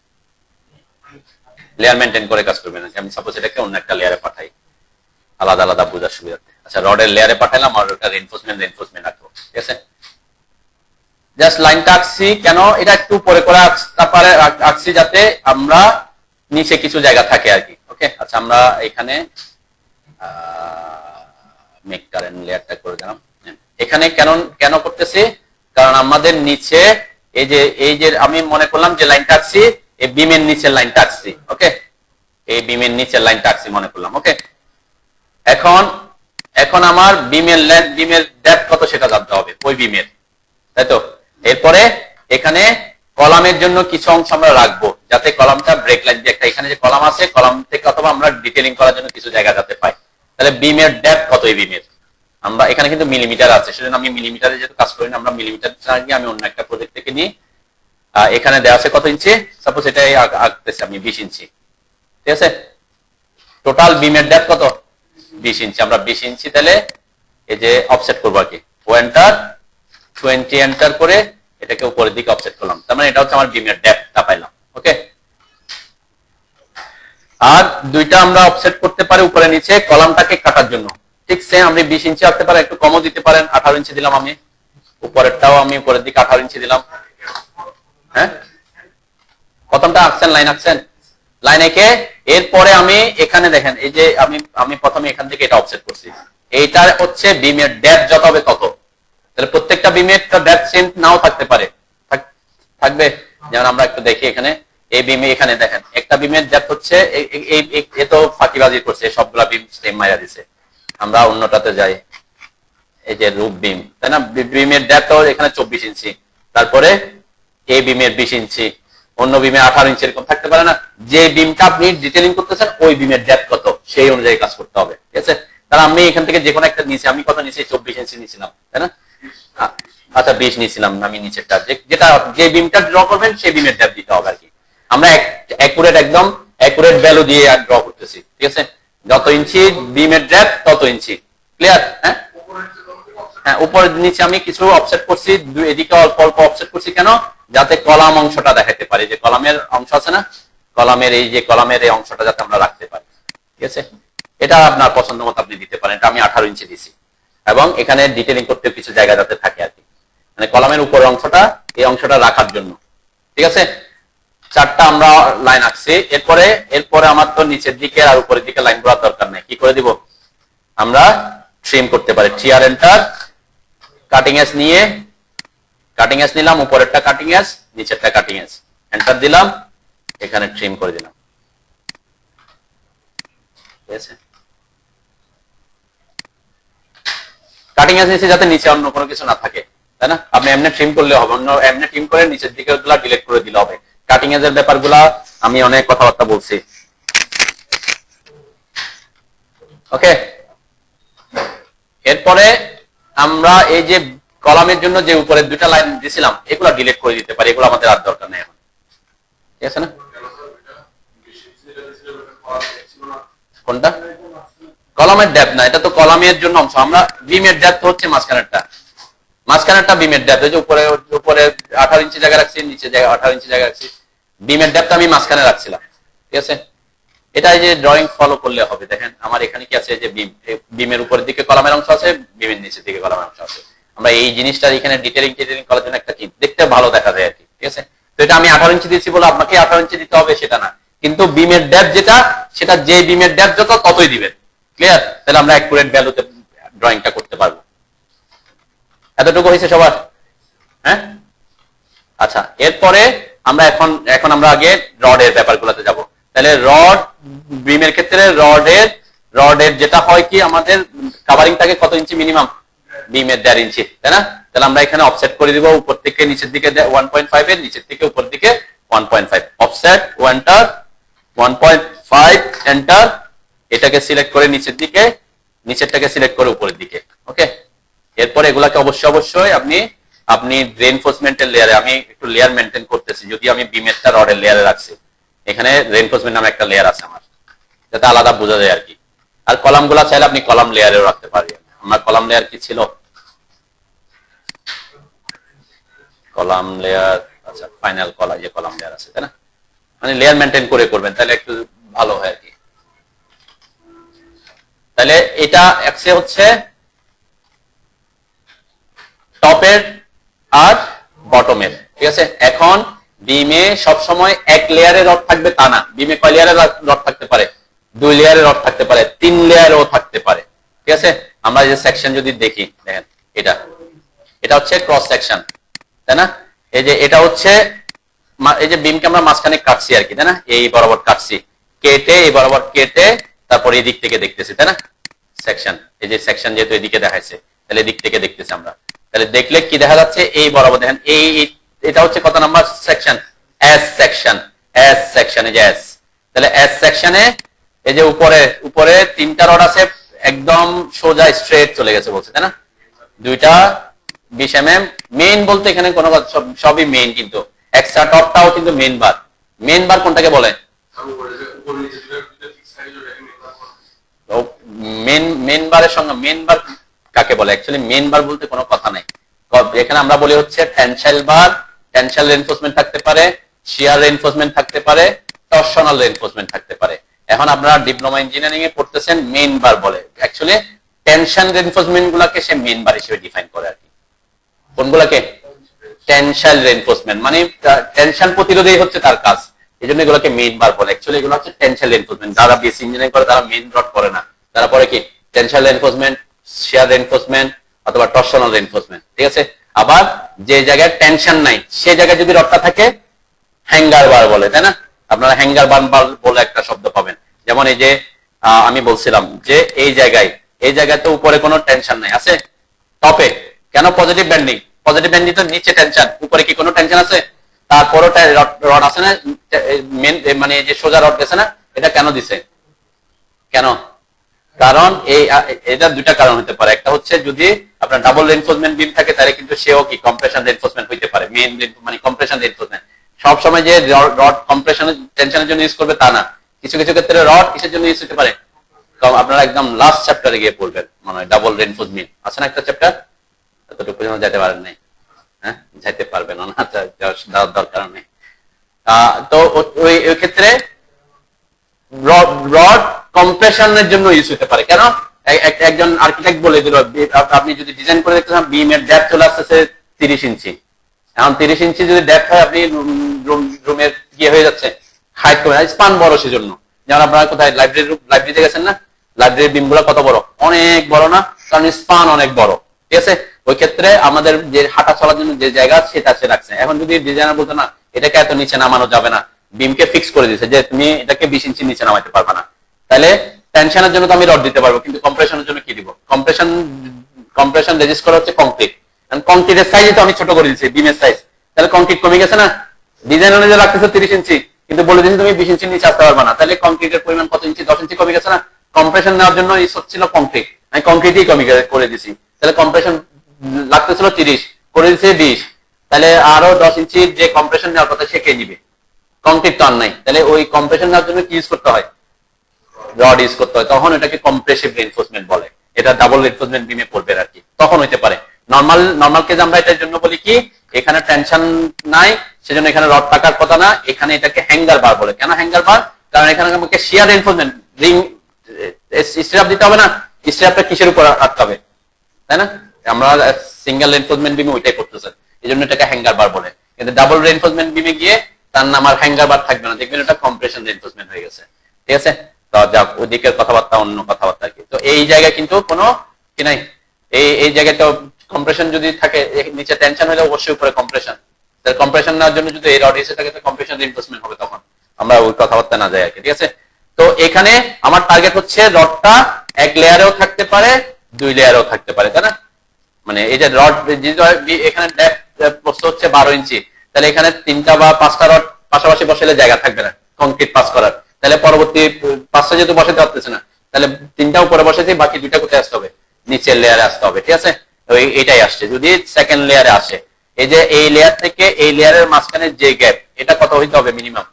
লেয়ার মেনটেন করে কাজ করবেন। আমি সাপোজ এটাকে অন্য একটা লেয়ারে পাঠাই আলাদা আলাদা বোঝার সুবিধার্থে। আচ্ছা, রডের লেয়ারে পাঠাইলাম আর ওটা রেনফোর্সমেন্ট রাখবো, ঠিক আছে। জাস্ট লাইনটা আঁকছি, কেন এটা একটু পরে করে আঁকছি যাতে আমরা নিচে কিছু জায়গা থাকে আর কি। ওকে, আচ্ছা আমরা এখানে মেক কারেন্ট লেয়ারটা করে দিলাম। এখানে কেন করতেছি, কারণ আমাদের নিচে এই যে আমি মনে করলাম যে লাইনটা আঁকছি এই বিমের নিচের লাইনটা আঁকছি। ওকে, এই বিমের নিচের লাইনটা আঁকছি মনে করলাম। ওকে, এখন আমার বিমের ডেপথ কত সেটা জানতে হবে ওই বিমের, তাই তো। এরপরে এখানে কলামের জন্য কিছু অংশ আমরা রাখবো যাতে কলামটা ব্রেক লাইন দিয়ে একটা, এখানে যে কলাম আছে কলাম থেকে অথবা আমরা ডিটেইলিং করার জন্য কিছু জায়গা যাতে পাই। তাহলে বিমের ডেপথ কত এই বিমের, আমরা এখানে কিন্তু মিলিমিটার আছে, সেজন্য আমি মিলিমিটারে যেহেতু কাজ করি না, আমরা মিলিমিটার আগে আমি অন্য একটা প্রজেক্ট থেকে নিই। এখানে দেওয়া আছে কত ইঞ্চি, সাপোজ এটাই আঁকতেছি আমি 20 ইঞ্চি, ঠিক আছে। টোটাল বিমের ডেপথ কত, 20 ইঞ্চি। আমরা 20 ইঞ্চি তাহলে এই যে অফসেট করবো আর কি, ও এন্টার 20 এন্টার করে এটাকে উপরের দিকে অফসেট করলাম, তার মানে এটা হচ্ছে আমার বিমের ডেপথটা পাইলাম। ওকে, আর দুইটা আমরা অফসেট করতে পারি উপরে নিচে কলামটাকে কাটার জন্য, ঠিক সেম আপনি 20 ইঞ্চি রাখতে পারেন, একটু কমও দিতে পারেন। 18 ইঞ্চি দিলাম আমি, উপরেরটাও আমি উপরের দিকে 18 ইঞ্চি দিলাম। হ্যাঁ, প্রথমটা আঁকছেন, লাইন আঁকছেন, লাইন এঁকে এরপরে আমি এখানে দেখেন এই যে আমি প্রথমে এখান থেকে এটা অফসেট করছি, এইটার হচ্ছে বিমের ডেপথ যত হবে তত। তাহলে প্রত্যেকটা বিমের ডেপথ সেম নাও থাকতে পারে, থাকবে। যেমন আমরা একটু দেখি এখানে এই বিমে, এখানে দেখেন একটা বিমের ডেপথ হচ্ছে এই তো ফাঁকিবাজি করছে, সবগুলা বিম সেম মাইরা দিছে। আমরা অন্যটাতে যাই, এই যে রূপ বিম, তাই না, বিমের ডেপথ এখানে 24 ইঞ্চি, তারপরে এই বিমের 20 ইঞ্চি, অন্য বিমে 18 ইঞ্চি, এরকম থাকতে পারে না। যে বিমটা আপনি ডিটেইলিং করতেছেন ওই বিমের ডেপথ কত সেই অনুযায়ী কাজ করতে হবে, ঠিক আছে। তাহলে আমি এখান থেকে যে কোনো একটা নিচে, আমি কত নিচে 24 ইঞ্চি নিয়েছিলাম, তাই না। আচ্ছা 20 নিয়েছিলাম আমি নিচেরটা, যেটা যে বিমটা ড্র করবেন সেই বিমের ডেপথ দিতে হবে আর কি। আমরা একদম অ্যাকুরেট ভ্যালু দিয়ে ড্র করতেছি, ঠিক আছে। যত ইঞ্চি বিমের ডেপথ তত ইঞ্চি, ক্লিয়ার। হ্যাঁ হ্যাঁ, উপর নিচে আমি কিছু অফসেট করছি, এদিকে অল্প অল্প অফসেট করছি, কেন, যাতে কলাম অংশটা দেখাতে পারি, যে কলামের অংশ আছে না, কলামের এই অংশটা যাতে আমরা রাখতে পারি, ঠিক আছে। এটা আপনার পছন্দ মতো আপনি দিতে পারেন। এটা আমি 18 ইঞ্চি দিছি, এবং এখানে ডিটেইলিং করতে কিছু জায়গা যাতে থাকে আর কি, মানে কলামের উপরের অংশটা এই অংশটা রাখার জন্য, ঠিক আছে। চারটা আমরা লাইন আঁকছি। এরপরে আমার তো নিচের দিকে আর উপরের দিকে লাইন করার দরকার নেই, কি করে দিব, আমরা ট্রিম করতে পারি। ট্রিয়ার এন্টার, কাটিং এজ নিয়ে, কাটিং এজ নিলাম, উপরেরটা কাটিং এজ, নিচেরটা কাটিং এজ, এন্টার দিলাম, এখানে ট্রিম করে দিলাম, ঠিক আছে। কাটিং এজ নিচে যাতে নিচে অন্য কোনো কিছু না থাকে, তাই না। আপনি এমনি ট্রিম করলে হবে, অন্য এমনি ট্রিম করে নিচের দিকে গুলা ডিলিট করে দিলে হবে। কাটিং এজ এর ব্যাপারগুলা আমি অনেক কথাবার্তা বলছি, ওকে। এরপরে আমরা এই যে কলামের জন্য যে উপরের দুইটা লাইন দিয়েছিলাম এগুলো ডিলিট করে দিতে পারি, এগুলো আমাদের আর দরকার নেই এখন, ঠিক আছে না। কোনটা, কলামের ডেপথ না, এটা তো কলামের জন্য অংশ। আমরা বিমের ডেপথ হচ্ছে মাঝখানেরটা বিমের ডেপথ, ওই যে উপরে 18 ইঞ্চি জায়গা রাখছি, নিচে জায়গা 18 ইঞ্চি জায়গা রাখছি, বিমের ডেপথ আমি মাঝখানে রাখছিলাম, ঠিক আছে। এটা যে ড্রয়িং ফলো করলে হবে। দেখেন আমার এখানে কি আছে, যে বিমের উপরের দিকে কলামের অংশ আছে, বিমের নিচের দিকে কলামের অংশ আছে। আমরা এই জিনিসটা এখানে ডিটেইলিং করার জন্য একটা কি দেখতে ভালো দেখা যায় আর কি, ঠিক আছে। তো এটা আমি 18 ইঞ্চি দিয়েছি বলে আপনাকে 18 ইঞ্চি দিতে হবে সেটা না, কিন্তু বিমের ডেপথ যেটা, সেটা যে বিমের ডেপথ যত ততই দিবেন, ক্লিয়ার। তাহলে আমরা অ্যাকুরেট ভ্যালুতে ড্রয়িংটা করতে পারবো। এতটুকু হয়েছে সবার, হ্যাঁ। আচ্ছা, এরপরে আমরা এখন আমরা আগে রডের ব্যাপারগুলোতে যাব। তাহলে রড বিমের ক্ষেত্রে রডের যেটা হয় কি, আমাদের কাভারিং থাকে কত ইঞ্চি মিনিমাম, বিমের 1.5 ইঞ্চি, তাই না। তাহলে আমরা এখানে অফসেট করে দিব, উপর থেকে নিচের দিকে 1.5 এর, নিচের থেকে উপর দিকে 1.5, অফসেট এন্টার 1.5 এন্টার, এটাকে সিলেক্ট করে নিচের দিকে, নিচেরটাকে সিলেক্ট করে উপরের দিকে, ওকে। এরপর এগুলাকে অবশ্যই আপনি রেইনফোর্সমেন্টের লেয়ারে, আমি একটু লেয়ার মেনটেন করতেছি, যদি আমি বিমেরটা রডের লেয়ারে রাখছি, এখানে রেইনফোর্সমেন্ট নামে একটা লেয়ার আছে আমার, যাতে আলাদা বোঝা যায় আর কি। আর কলাম গুলা চাইলে আপনি কলাম লেয়ারেও রাখতে পারেন। আমার কলাম লেয়ার কি ছিল, কলাম লেয়ার আচ্ছা ফাইনাল কলাম যে কলাম লেয়ার আছে তাই না, মানে লেয়ার মেনটেন করে করবেন তাহলে একটু ভালো হয় আর কি। তাহলে এটা এক্সে হচ্ছে টপের আর বটমের, ঠিক আছে। এখন বিমে সবসময় এক লেয়ারের রড থাকবে তা না, বিমে কয় লেয়ারের রড থাকতে পারে, 2 লেয়ারের রড থাকতে পারে, 3 লেয়ারও থাকতে পারে, ঠিক আছে। আমরা যে সেকশন যদি দেখি দেখেন এটা এটা হচ্ছে ক্রস সেকশন তাই না, এই যে এটা হচ্ছে এই যে বিমকে আমরা মাঝখানে কাটছি আর কি তাই না, এই বরাবর কাটছি, কেটে এই বরাবর কেটে তারপর এই দিক থেকে দেখতেছি তাই না সেকশন, এই যে সেকশন যেহেতু এদিকে দেখাইছে তাহলে এদিক থেকে দেখতেছি আমরা, তাহলে দেখলে কি দেখা যাচ্ছে এই বরাবর দেখেন এই এটা হচ্ছে কত number section, S section, S section, এই যে এস, তাহলে এস সেকশনে এই যে উপরে উপরে 3টা রড আছে একদম সোজা স্ট্রেট চলে গেছে বলছে তাই না, 2টা 20 mm, মেইন বলতে এখানে কোনো সবই মেইন, কিন্তু এক্সট্রা টপটাও কিন্তু মেইন বার, মেইন বার কোনটাকে বলে, মেইন বারের সঙ্গে মেইন বার কাকে বলে, অ্যাকচুয়ালি মেইন বার বলতে কোনো কথা নাই, এখানে আমরা বলি হচ্ছে টেনসাইল বার, টেনসাইল রেইনফোর্সমেন্ট থাকতে পারে, শিয়ার রেইনফোর্সমেন্ট থাকতে পারে, টরশনাল রেইনফোর্সমেন্ট থাকতে পারে। এখন আপনারা ডিপ্লোমা ইঞ্জিনিয়ারিং এ পড়তেছেন মেইন বার বলে, অ্যাকচুয়ালি টেনশন রেইনফোর্সমেন্ট গুলাকে সে মেইন বার হিসেবে ডিফাইন করে আর কি, কোনগুলাকে টেনসাইল রেইনফোর্সমেন্ট মানে টেনশন প্রতিরোধই হচ্ছে তার কাজ, এই জন্য এগুলোকে মেইন বার বলে, অ্যাকচুয়ালি এগুলো হচ্ছে টেনসাইল রেইনফোর্সমেন্ট, যারা বিএসসি ইঞ্জিনিয়ারিং করে তারা মেইন রড করে না, তারা পরে কি টেনসাইল রেইনফোর্সমেন্ট, শিয়ার রেইনফোর্সমেন্ট অথবা টরশনাল রেইনফোর্সমেন্ট, ঠিক আছে। আবার যে জায়গায় টেনশন নাই সেই জায়গায় যদি রডটা থাকে হ্যাঙ্গার বার বলে তাই না, আপনারা হ্যাঙ্গার বার বলে একটা শব্দ পাবেন, যেমন এই যে আমি বলছিলাম যে এই জায়গায় তো উপরে কোনো টেনশন নাই আছে, টপে কেন পজিটিভ ব্যান্ডিং, পজিটিভ ব্যান্ডিং তো নিচে টেনশন, উপরে কি কোনো টেনশন আছে, তারপরও রড আছে না মেন মানে যে সোজা রড গেছে না, এটা কেন দিছে, কেন, কারণ এটা 2টা কারণ হতে পারে, একটা হচ্ছে যদি আপনার ডাবল রেইনফোর্সমেন্ট বিম থাকে তাহলে কিন্তু সেও কি কম্প্রেশন রেইনফোর্সমেন্ট হইতে পারে, মেইন মানে কম্প্রেশন রেইনফোর্সমেন্ট সব সময় যে রড কম্প্রেশন টেনশনের জন্য ইউজ করবে তা না, কিছু কিছু ক্ষেত্রে রড কিসের জন্য ইউজ হতে পারে, আপনারা একদম লাস্ট চ্যাপ্টারে গিয়ে পড়বেন মনে হয়, ডাবল রেইনফোর্সমেন্ট আছে না একটা চ্যাপ্টার, এতটুকু পর্যন্ত যেতে পারেন নাই, হ্যাঁ যাইতে পারবেন না, যাওয়ার দরকার নেই। তো ওই ক্ষেত্রে রড কম্প্রেশনের জন্য ইউজ হতে পারে, কেন একজন আর্কিটেক্ট বলে দিল আপনি যদি ডিজাইন করে দেখতে চান বিমের ডেপথ চলে আসতেছে 30 ইঞ্চি, এখন 30 ইঞ্চি যদি ডেপথ হয় আপনি রুমের গিয়ে হয়ে যাচ্ছে হাইট কমে, স্পান বড় সেজন্য, যেমন আপনারা কোথায় লাইব্রেরিতে গেছেন না, লাইব্রেরির বিম গুলো কত বড়, অনেক বড় না, কারণ স্পান অনেক বড়, ঠিক আছে। ওই ক্ষেত্রে আমাদের যে হাঁটা চলার জন্য যে জায়গা সেটা সে রাখছে, এখন যদি ডিজাইনার বলতো না এটাকে এত নিচে নামানো যাবে না, বিমকে ফিক্স করে দিয়েছে যে তুমি এটাকে 20 ইঞ্চি নিচে নামাইতে পারবে না, তাহলে টেনশনের জন্য তো আমি রড দিতে পারবো, কিন্তু কম্প্রেশনের জন্য কি দিব, কম্প্রেশন রেজিস্ট করা হচ্ছে কংক্রিট, কংক্রিটের সাইজ তো আমি ছোট করে দিয়েছি বিমের সাইজ, তাহলে কংক্রিট কমে গেছে না, ডিজাইন অনুযায়ী রাখতেছে 30 ইঞ্চি কিন্তু বলে দিয়েছি তুমি 20 ইঞ্চির নিচে আসতে পারবে না, তাহলে কংক্রিটের পরিমাণ কত ইঞ্চি, 10 ইঞ্চি কমে গেছে না, কম্প্রেশন নেওয়ার জন্য ইউজ হচ্ছিল কংক্রিট, আমি কংক্রিটই কমে করে দিছি, তাহলে কম্প্রেশন লাগতেছিল 30 করে দিয়েছে 20, তাহলে আরো 10 ইঞ্চির যে কম্প্রেশন নেওয়ার কথা সে কে নিবে, কংক্রিট তো আর নাই, তাহলে ওই কম্প্রেশন নেওয়ার জন্য কি ইউজ করতে হয়, রড ইউজ করতে হয়, তখন এটাকে কম্প্রেসিভ রেইনফোর্সমেন্ট বলে, এটা ডাবল রেইনফোর্সমেন্ট বিমে পড়বে আর কি, তখন হইতে পারে। নর্মাল কেজ আমরা এটার জন্য বলি কি এখানে টেনশন নাই সেজন্য এখানে রড থাকার কথা না, এখানে এটাকে হ্যাঙ্গার বার বলে, কেন হ্যাঙ্গার বার, কারণ এখানে আমাকে শিয়ার রেইনফোর্সমেন্ট রিং স্ট্র্যাপ দিতে হবে না, স্ট্র্যাপটা কিসের উপর রাখতে হবে তাই না, আমরা সিঙ্গেল রেইনফোর্সমেন্ট বিমে ওইটাই করতেছে, এই জন্য এটাকে হ্যাঙ্গার বার বলে, কিন্তু ডাবল রেইনফোর্সমেন্ট বিমে গিয়ে তার নাম আর হ্যাঙ্গার বার থাকবে না, দেখবেন এটা কম্প্রেশন রেইনফোর্সমেন্ট হয়ে গেছে, ঠিক আছে। তো যাক ওদিকের কথাবার্তা অন্য কথাবার্তা কি, তো এই জায়গায় কিন্তু কোনো কি নাই, এই জায়গায় তো কম্প্রেশন যদি থাকে নিচে টেনশন হলে অবশ্যই উপরে কম্প্রেশন, তার কম্প্রেশন নেওয়ার জন্য যদি এই রড এসে থাকে তো কম্প্রেশন রিইনফোর্সমেন্ট হবে, তখন আমরা ওই কথাবার্তা না যাই আর কি, ঠিক আছে। তো এখানে আমার টার্গেট হচ্ছে রডটা 1 লেয়ারেও থাকতে পারে 2 লেয়ারেও থাকতে পারে তাই না, মানে এই যে রড এখানে ডেপথ প্রস্থ হচ্ছে 12 ইঞ্চি, তাহলে এখানে 3টা বা 5টা রড পাশাপাশি বসালে জায়গা থাকবে না কংক্রিট পাস করার, তাহলে পরবর্তী 5টা যেহেতু বসাতে পারতেছে না, তাহলে 3টা উপরে বসাতে বাকি 2টা কোথায় আসতে হবে, নিচের লেয়ারে আসতে হবে, ঠিক আছে। এটাই আসছে যদি সেকেন্ড লেয়ারে আসে, এই যে এই লেয়ার থেকে এই লেয়ারের মাঝখানে যে গ্যাপ এটা কত হইতে হবে মিনিমাম,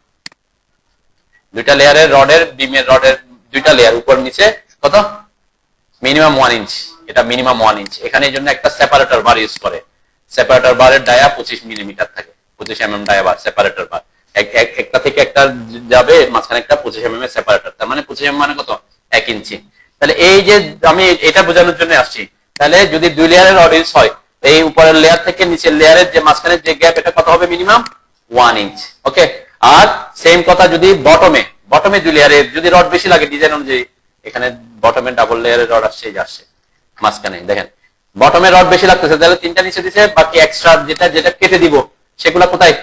2টা লেয়ারের রডের বিমের রডের 2টা লেয়ার উপর নিচে কত মিনিমাম 1 ইঞ্চ, এটা মিনিমাম 1 ইঞ্চ, এখানে এই জন্য একটা সেপারেটর বার ইউজ করে, সেপারেটর বারের ডায়া 25 মিলিমিটার থাকে, 25 mm ডায়া বার, সেপারেটর বার, একটা থেকে একটা যাবে, মাঝখানে একটা 25 mm এর সেপারেটর, তার মানে 25 mm মানে কত, 1 ইঞ্চি। তাহলে এই যে আমি এটা বোঝানোর জন্য আসছি, তাহলে যদি 2 লেয়ারের রড ইউজ হয়, এই উপরের লেয়ার থেকে নিচের লেয়ারের যে মাঝখানে যে গ্যাপ, এটা কত হবে, মিনিমাম 1 ইঞ্চ। ওকে, আর সেম কথা যদি বটমে 2 লেয়ারের যদি রড বেশি লাগে ডিজাইন অনুযায়ী, এখানে বটমে ডাবল লেয়ারের রড আসছে, এই যে আসছে মাঝখানে, দেখেন বটমে রড বেশি লাগতেছে, তাহলে 3টা নিচে দিছে, বাকি এক্সট্রা যেটা যেটা কেটে দিব সেগুলা কোথায়,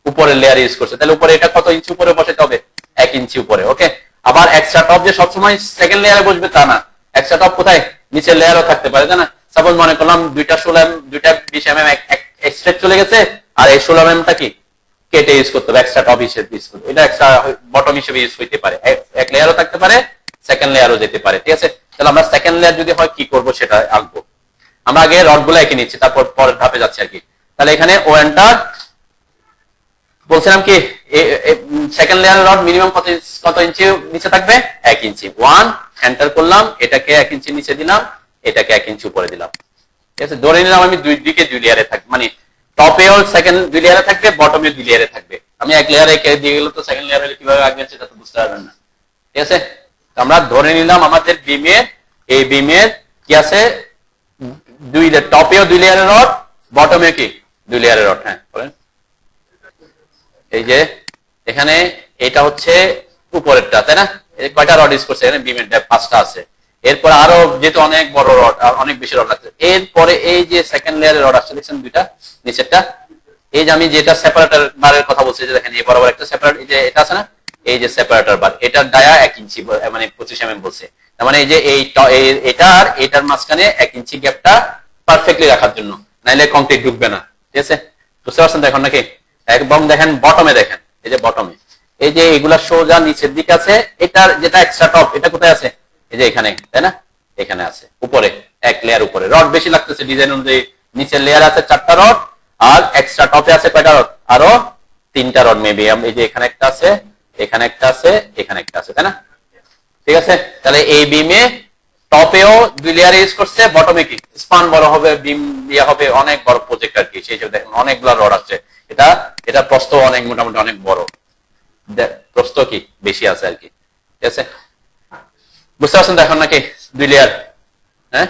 উপরের লেয়ার ইউজ করছে। তাহলে উপরে এটা কত ইঞ্চি উপরে বসাতে হবে, 1 ইঞ্চি উপরে। ওকে, আবার এক্সট্রা টপ যে সবসময় সেকেন্ড লেয়ারে বসবে তা না, এক্সট্রা টপ কোথায়, নিচের লেয়ারও থাকতে পারে, তাই না? সাপোজ মনে করলাম 2টা 20 mm এক্সট্রা চলে গেছে, আর এই 16 mm টা কি কেটে ইউজ করতে হবে, এক্সট্রা টপ হিসেবে ইউজ করতে, এটা এক্সট্রা বটম হিসেবে ইউজ হইতে পারে, এক লেয়ারও থাকতে পারে, সেকেন্ড লেয়ারও যেতে পারে। ঠিক আছে, তাহলে আমরা সেকেন্ড লেয়ার যদি হয় কি করব সেটা আঁকবো। আমরা আগে রড গুলো এঁকে নিচ্ছি, তারপর পরের ধাপে যাচ্ছি আর কি। তাহলে এখানে ওয়েনটা বলছিলাম কি, সেকেন্ড লেয়ারের রড মিনিমাম কত ইঞ্চি নিচে থাকবে, 1 ইঞ্চি। 1 এন্টার করলাম, এটাকে 1 ইঞ্চি নিচে দিলাম, এটাকে 1 ইঞ্চি উপরে দিলাম। ঠিক আছে, ধরে নিলাম আমি দুই দিকে 2 লেয়ারে থাকবে, মানে টপেও সেকেন্ড 2 লেয়ারে থাকবে, বটমে 2 লেয়ারে থাকবে। আমি এক লেয়ারে এঁকে দিয়ে গেলে তো সেকেন্ড লেয়ার হলে কিভাবে আঁকবেন সেটা তো বুঝতে পারবেন না। ঠিক আছে, আমরা ধরে নিলাম আমাদের বিমের, এই বিমের কি আছে, টপেও 2 লেয়ারের রড, বটমে কি 2 লেয়ারের রড। হ্যাঁ বলেন, এই যে এখানে এটা হচ্ছে উপরেরটা, তাই না? কয়টা রড ইউজ করছে এখানে, বিমের 5টা আছে। এরপর আরো যেহেতু অনেক বড় রড, অনেক বেশি রড লাগছে। এরপরে এই যে সেকেন্ড লেয়ারের রড আসছে, দেখছেন 2টা নিচেরটা, এই যে আমি যেটা সেপারেটর বারের কথা বলছি, যে দেখেন এই বরাবর একটা সেপারেট, এই যে এটা আছে না, এই যে সেপারেটর বার, এটার ডায়া 1 ইঞ্চি, মানে 25 mm বলছে। তার মানে এই যে এটার এটার মাঝখানে 1 ইঞ্চি গ্যাপটা পারফেক্টলি রাখার জন্য, নাইলে কংক্রিট ঢুকবে না। ঠিক আছে, বুঝতে পারছেন দেখুন নাকি? একদম দেখেন বটমে, দেখেন এই যে বটমে, এই যে এগুলা সোজা নিচের দিকে আছে, এটার যেটা এক্সট্রা টপ, এটা কোথায় আছে, এই যে এখানে, তাই না? এখানে আছে উপরে, 1 লেয়ার উপরে। রড বেশি লাগতেছে ডিজাইন অনুযায়ী, নিচের লেয়ার আছে 4টা রড, আর এক্সট্রা টপে আছে কয়টা রড, আরো 3টা রড মেবি, এই যে এখানে একটা আছে, এখানে একটা আছে, এখানে একটা আছে, তাই না? ঠিক আছে, তাহলে এই বিমে টপেও 2 লেয়ার ইউজ করছে, বটমে কি স্পান বড় হবে, বিম ইয়া হবে, অনেক বড় প্রজেক্ট আর কি। সেই হিসেবে দেখেন অনেকগুলো রড আছে, এটা প্রস্থ অনেক, মোটামুটি অনেক বড়, প্রস্থ কি বেশি আছে আর কি। ঠিক আছে, বুঝতে পারছেন দেখুন নাকি? 2 লেয়ার, হ্যাঁ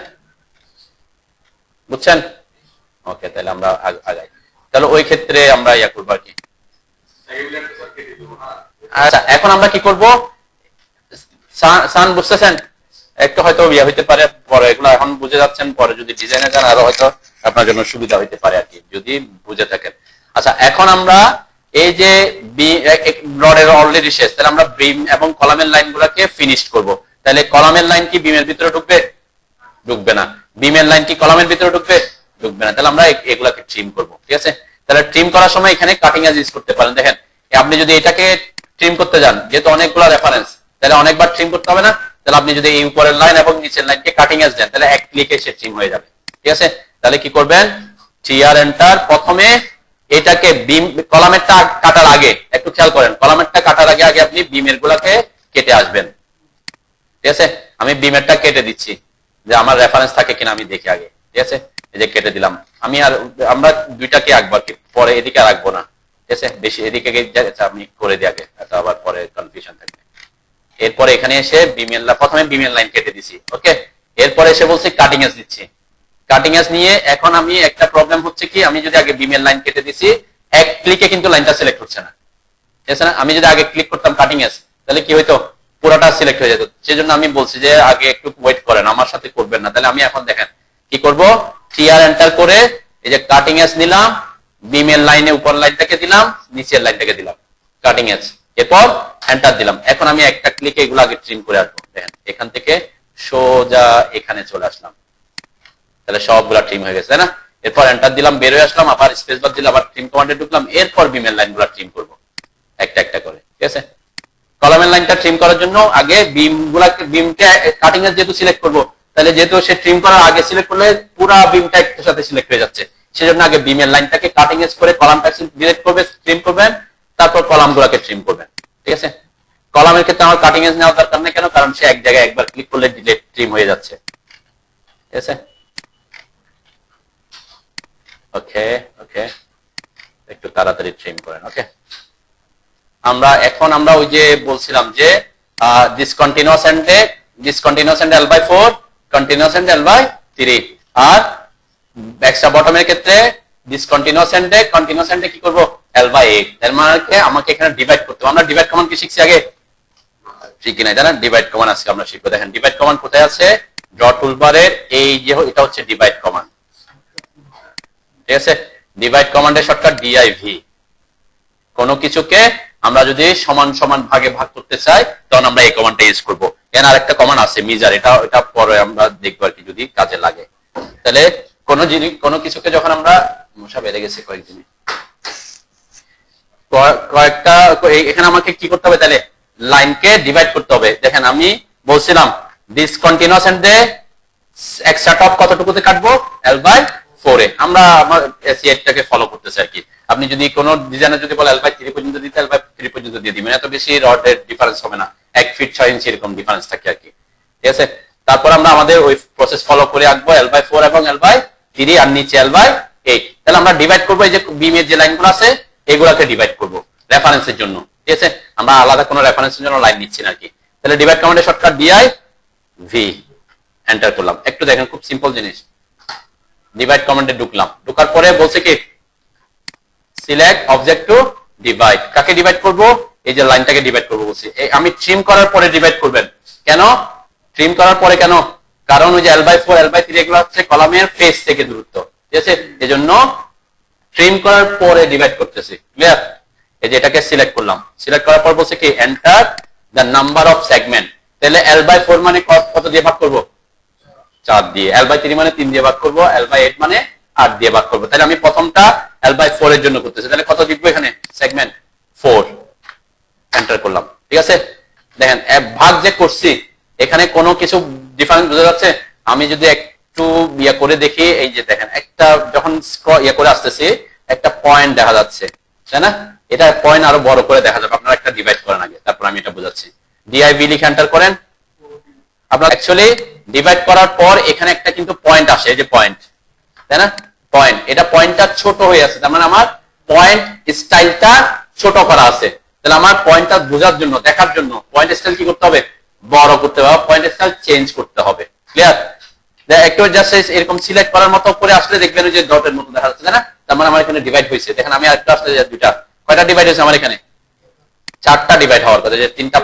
বুঝছেন? ওকে, তাহলে আমরা আগাই। তাহলে ওই ক্ষেত্রে আমরা ইয়া করবো আর কি। আচ্ছা, এখন আমরা কি করব, সান বুঝতেছেন? একটু হয়তো ইয়া হইতে পারে, পরে এগুলো এখন বুঝে যাচ্ছেন, পরে যদি ডিজাইনে যান আরো হয়তো আপনার জন্য সুবিধা হইতে পারে আর কি, যদি বুঝে থাকেন। আচ্ছা, এখন আমরা এই যে রডের অলরেডি শেষ, তাহলে আমরা বিম এবং কলামের লাইন গুলাকে ফিনিশড করব। তাহলে কলামের লাইন কি বিমের ভিতরে ঢুকবে? ঢুকবে না। বিমের লাইন কি কলামের ভিতরে ঢুকবে? ঢুকবে না। তাহলে আমরা এগুলাকে ট্রিম করব। ঠিক আছে, তাহলে ট্রিম করার সময় এখানে কাটিং এজ ইউজ করতে পারেন। দেখেন, আপনি যদি এটাকে ট্রিম করতে যান, যেহেতু অনেকগুলো রেফারেন্স, তাহলে অনেকবার ট্রিম করতে হবে না। তাহলে আপনি যদি এই উপরের লাইন এবং নিচের লাইনকে কাটিং এজ দেন, তাহলে এক ক্লিকে সে ট্রিম হয়ে যাবে। ঠিক আছে, তাহলে কি করবেন, টিআর এন্টার। প্রথমে এটাকে বিম কলামেরটা কাটার আগে একটু খেয়াল করেন, কলামেরটা কাটার আগে আগে আপনি বিমের গুলাকে কেটে আসবেন। ঠিক আছে, আমি বিমেরটা কেটে দিচ্ছি, যে আমার রেফারেন্স থাকে কিনা আমি দেখি আগে। ঠিক আছে, এই যে কেটে দিলাম আমি, আর আমরা 2টাকে আঁকবো, পরে এদিকে আর আঁকবো না। ঠিক আছে, বেশি এদিকে আমি করে দিই আগে, এটা আবার পরে কনফিউশন থাকবে। এরপরে এখানে এসে প্রথমে বিমের লাইন কেটে দিছি। ওকে, এরপরে এসে বলছি কাটিং এজ দিচ্ছি। কাটিং এজ নিয়ে এখন আমি একটা প্রবলেম হচ্ছে কি, আমি যদি আগে বিমের লাইন কেটে দিছি, এক ক্লিকে কিন্তু লাইনটা সিলেক্ট হচ্ছে না। ঠিক আছে না? আমি যদি আগে ক্লিক করতাম কাটিং এজ, তাহলে কি হইতো, পুরোটা সিলেক্ট হয়ে যেত। সেজন্য আমি বলছি যে আগে একটু ওয়েট করেন, আমার সাথে করবেন না। তাহলে আমি এখন দেখেন কি করব, টিআর এন্টার করে এই যে কাটিং এজ নিলাম, বিমের লাইনে উপর লাইনটাকে দিলাম, নিচের লাইনটাকে দিলাম, কাটিং এজ, এরপর এন্টার দিলাম। এখন আমি একটা ক্লিকে এগুলো আগে ট্রিম করে আসবো। দেখেন, এখান থেকে সোজা এখানে চলে আসলাম, তাহলে সবগুলা ট্রিম হয়ে গেছে, তাই না? এরপর এন্টার দিলাম, বের হয়ে আসলাম, আবার স্পেস বার দিলাম, আবার ট্রিম কমান্ডে ঢুকলাম, এরপর বিমের লাইনগুলো ট্রিম করব একটা একটা করে। ঠিক আছে, কলামের লাইনটা ট্রিম করার জন্য আগে বিমকে কাটিং এজ যেহেতু সিলেক্ট করব, তাহলে যেহেতু সে ট্রিম করার আগে সিলেক্ট করলে পুরো বিমটা একটার সাথে সিলেক্ট হয়ে যাচ্ছে, সেজন্য আগে বিমের লাইনটাকে কাটিং এজ করে কলামটা সিলেক্ট করবে, ট্রিম করবেন, তারপর কলামগুলোকে ট্রিম করবেন। ঠিক আছে, কলামের ক্ষেত্রে আমার কাটিং এজ নেওয়ার দরকার নেই, কেন? কারণ সে এক জায়গায় একবার ক্লিক করলে ডিলেট ট্রিম হয়ে যাচ্ছে। ঠিক আছে, ওকে ওকে, একটু তাড়াতাড়ি ট্রিম করেন। ওকে, আমরা ওই যে বলছিলাম যে discontinuous end L by 4, continuous end L by 3, আর এক্সট্রা বটমের ক্ষেত্রে ডিসকন্টিনিউয়াস এন্ডে কি করব L বাই 8। এর মানে আমাকে এখানে ডিভাইড করতে হবে। আমরা ডিভাইড কমান্ড কি শিখছি আগে? শিখি নাই, জানেন? ডিভাইড কমান্ড আজকে আমরা শিখবো। দেখেন ডিভাইড কমান্ড কোথায় আছে? ড্র টুলবারের এই যে এটা হচ্ছে ডিভাইড কমান্ড, ঠিক আছে? ডিভাইড কমান্ডের শর্টকাট div। কোনো কিছুকে আমরা যদি সমান সমান ভাগে ভাগ করতে চাই তখন আমরা এই কমান্ডটা ইউজ করব। এর আরেকটা কমান্ড আছে মিজার, এটা পরে আমরা দেখবো আর কি, যদি কাজে লাগে। তাহলে কোনো কিছুকে যখন আমরা মশা বেড়ে গেছে কয়েকদিনে কয়েকটা, এখানে আমাকে কি করতে হবে? তাহলে লাইনকে ডিভাইড করতে হবে। দেখেন আমি বলছিলাম ডিসকন্টিনিউয়াস এন্ডে এক্সট্রা টপ কতটুকুতে কাটবো? L বাই 4 এ। আমরা আমার এসিএটাকে ফলো করতেছি আর কি। আপনি যদি কোন ডিজাইনার যদি বলে L বাই 3 পর্যন্ত দিতে, L বাই 3 পর্যন্ত দিয়ে দিবেন, এত বেশি রডের ডিফারেন্স হবে না, 1 ফিট 6 ইঞ্চি এরকম ডিফারেন্স থাকে আর কি, ঠিক আছে? তারপর আমরা আমাদের ওই প্রসেস ফলো করে আঁকবো L বাই 4 এবং L বাই 3, আর নিচে L বাই 8। তাহলে আমরা ডিভাইড করবো, এই যে বিমের যে লাইনগুলো আছে এগুলাকে ডিভাইড করবো রেফারেন্সের জন্য, ঠিক আছে? আমরা আলাদা কোনো রেফারেন্সের জন্য লাইন নিচ্ছি না আর কি। তাহলে ডিভাইড কমান্ডের শর্টকাট div, এন্টার করলাম। একটু দেখেন, খুব সিম্পল জিনিস। ডিভাইড কমান্ডে ঢুকলাম, ঢোকার পরে বলছে কি সিলেক্ট অবজেক্ট টু ডিভাইড। কাকে ডিভাইড করব? এই যে লাইনটাকে ডিভাইড করব বলছি। আমি ট্রিম করার পরে ডিভাইড করবেন। কেন ট্রিম করার পরে? কেন? কারণ ওই যে L বাই 4, L বাই 3 এগুলো হচ্ছে কলামের ফেস থেকে দূরত্ব, ঠিক আছে? এজন্য ট্রিম করার পরে ডিভাইড করতেছি। ক্লিয়ার? এই যে এটাকে সিলেক্ট করলাম, সিলেক্ট করার পর বলছে কি enter the number of segment. তাহলে L বাই 4 মানে কত দিয়ে ভাগ করব? 4 দিয়ে। L বাই 3 মানে 3 দিয়ে ভাগ করব। L বাই 8 মানে 8 দিয়ে ভাগ করব। তাহলে আমি প্রথমটা L বাই 4 এর জন্য করতেছি। তাহলে কত লিখবো এখানে? সেগমেন্ট 4, এন্টার করলাম, ঠিক আছে? দেখেন ভাগ যে করছি এখানে কোনো কিছু ডিফারেন্স বোঝা যাচ্ছে? আমি যদি একটু ইয়ে করে দেখি, এই যে দেখেন একটা যখন ইয়ে করে আসতেছি একটা পয়েন্ট দেখা যাচ্ছে, তাই না? এটা পয়েন্ট আরো বড় করে দেখা যাবে। আপনারা একটা ডিভাইড করেন আগে, তারপর আমি এটা বোঝাচ্ছি। div লিখে এন্টার করেন। আপনার অ্যাকচুয়ালি ডিভাইড করার পর এখানে একটা কিন্তু পয়েন্ট আসে, এই যে পয়েন্ট, তাই না? পয়েন্ট, এটা পয়েন্টটা ছোট হয়ে আছে, তার মানে আমার পয়েন্ট স্টাইলটা ছোট করা আছে। তাহলে আমার পয়েন্টটা বোঝার জন্য, দেখার জন্য পয়েন্ট স্টাইল কি করতে হবে? বড় করতে হবে, পয়েন্ট স্টাইল চেঞ্জ করতে হবে। ক্লিয়ার? একটু জাস্ট এরকম সিলেক্ট করার মতো করে আসলে দেখবেন যে ডটের মতো দেখা যাচ্ছে, তাই না? তার মানে আমার এখানে ডিভাইড হয়েছে। দেখেন আমি আরেকটা আসলে দুইটা, কয়টা ডিভাইড হয়েছে আমার এখানে? 4টা ডিভাইড হওয়ার কথা। যে 3টা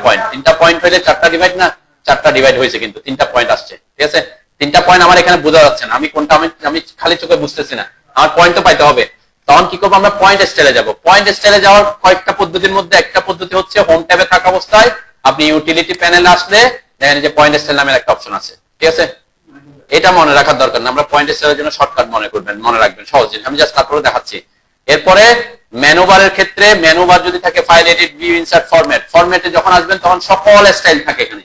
পয়েন্ট হইলে 4টা ডিভাইড না? 4টা ডিভাইড হয়েছে, কিন্তু 3টা পয়েন্ট আসছে, ঠিক আছে? 3টা পয়েন্ট আমার এখানে বোঝা যাচ্ছে না, আমি কোনটা আমি খালি চোখে বুঝতেছি না, আমার পয়েন্টও পাইতে হবে। তখন কি করবো? আমরা পয়েন্ট স্টাইলে যাব। পয়েন্ট স্টাইলে যাওয়ার কয়েকটা পদ্ধতির মধ্যে একটা পদ্ধতি হচ্ছে হোম ট্যাবে থাকা অবস্থায় আপনি ইউটিলিটি প্যানেলে আসলে দেখেন যে পয়েন্ট স্টাইল নামের একটা অপশন আছে, ঠিক আছে? এটা মনে রাখার দরকার না, আমরা পয়েন্ট স্টাইলের জন্য শর্টকাট মনে রাখবেন, সহজ জিনিস। আমি জাস্ট তারপরে দেখাচ্ছি। এরপরে মেনু বারের ক্ষেত্রে, মেনু বার যদি থাকে ফাইল, এডিট, ভিউ, ইনসার্ট, ফরম্যাটে যখন আসবেন তখন সকল স্টাইল থাকে এখানে।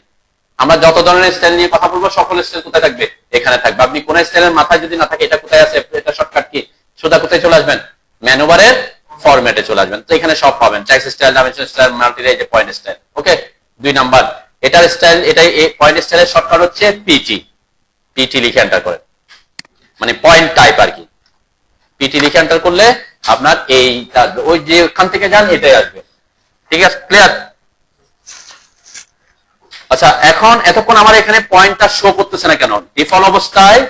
আমরা যত ধরনের স্টাইল নিয়ে কথা বলবো সকল স্টাইল কোথায় থাকবে? এখানে থাকবে। আপনি কোন স্টাইলের মাথায় যদি না থাকে এটা কোথায় আছে, এটা শর্টকাট কি? সোজা কোথায় চলে আসবেন? মেনু বারের ফরম্যাটে চলে আসবেন। তো এখানে সব পাবেন, text style, dimension style, multi, এই যে পয়েন্ট স্টাইল। ওকে, 2 নাম্বার এটার স্টাইল, এটাই পয়েন্ট স্টাইলের শর্টকাট হচ্ছে পিটি লিখে এন্টার করেন, মানে পয়েন্ট টাইপ আর কি। পিটি লিখে এন্টার করলে আপনার এইটা ওই যে ওখান থেকে যান এটাই আসবে, ঠিক আছে? ক্লিয়ার? আচ্ছা, এখন এতক্ষণ আমার এখানে পয়েন্টটা শো করতেছে না কেন? ডিফল্ট অবস্থায়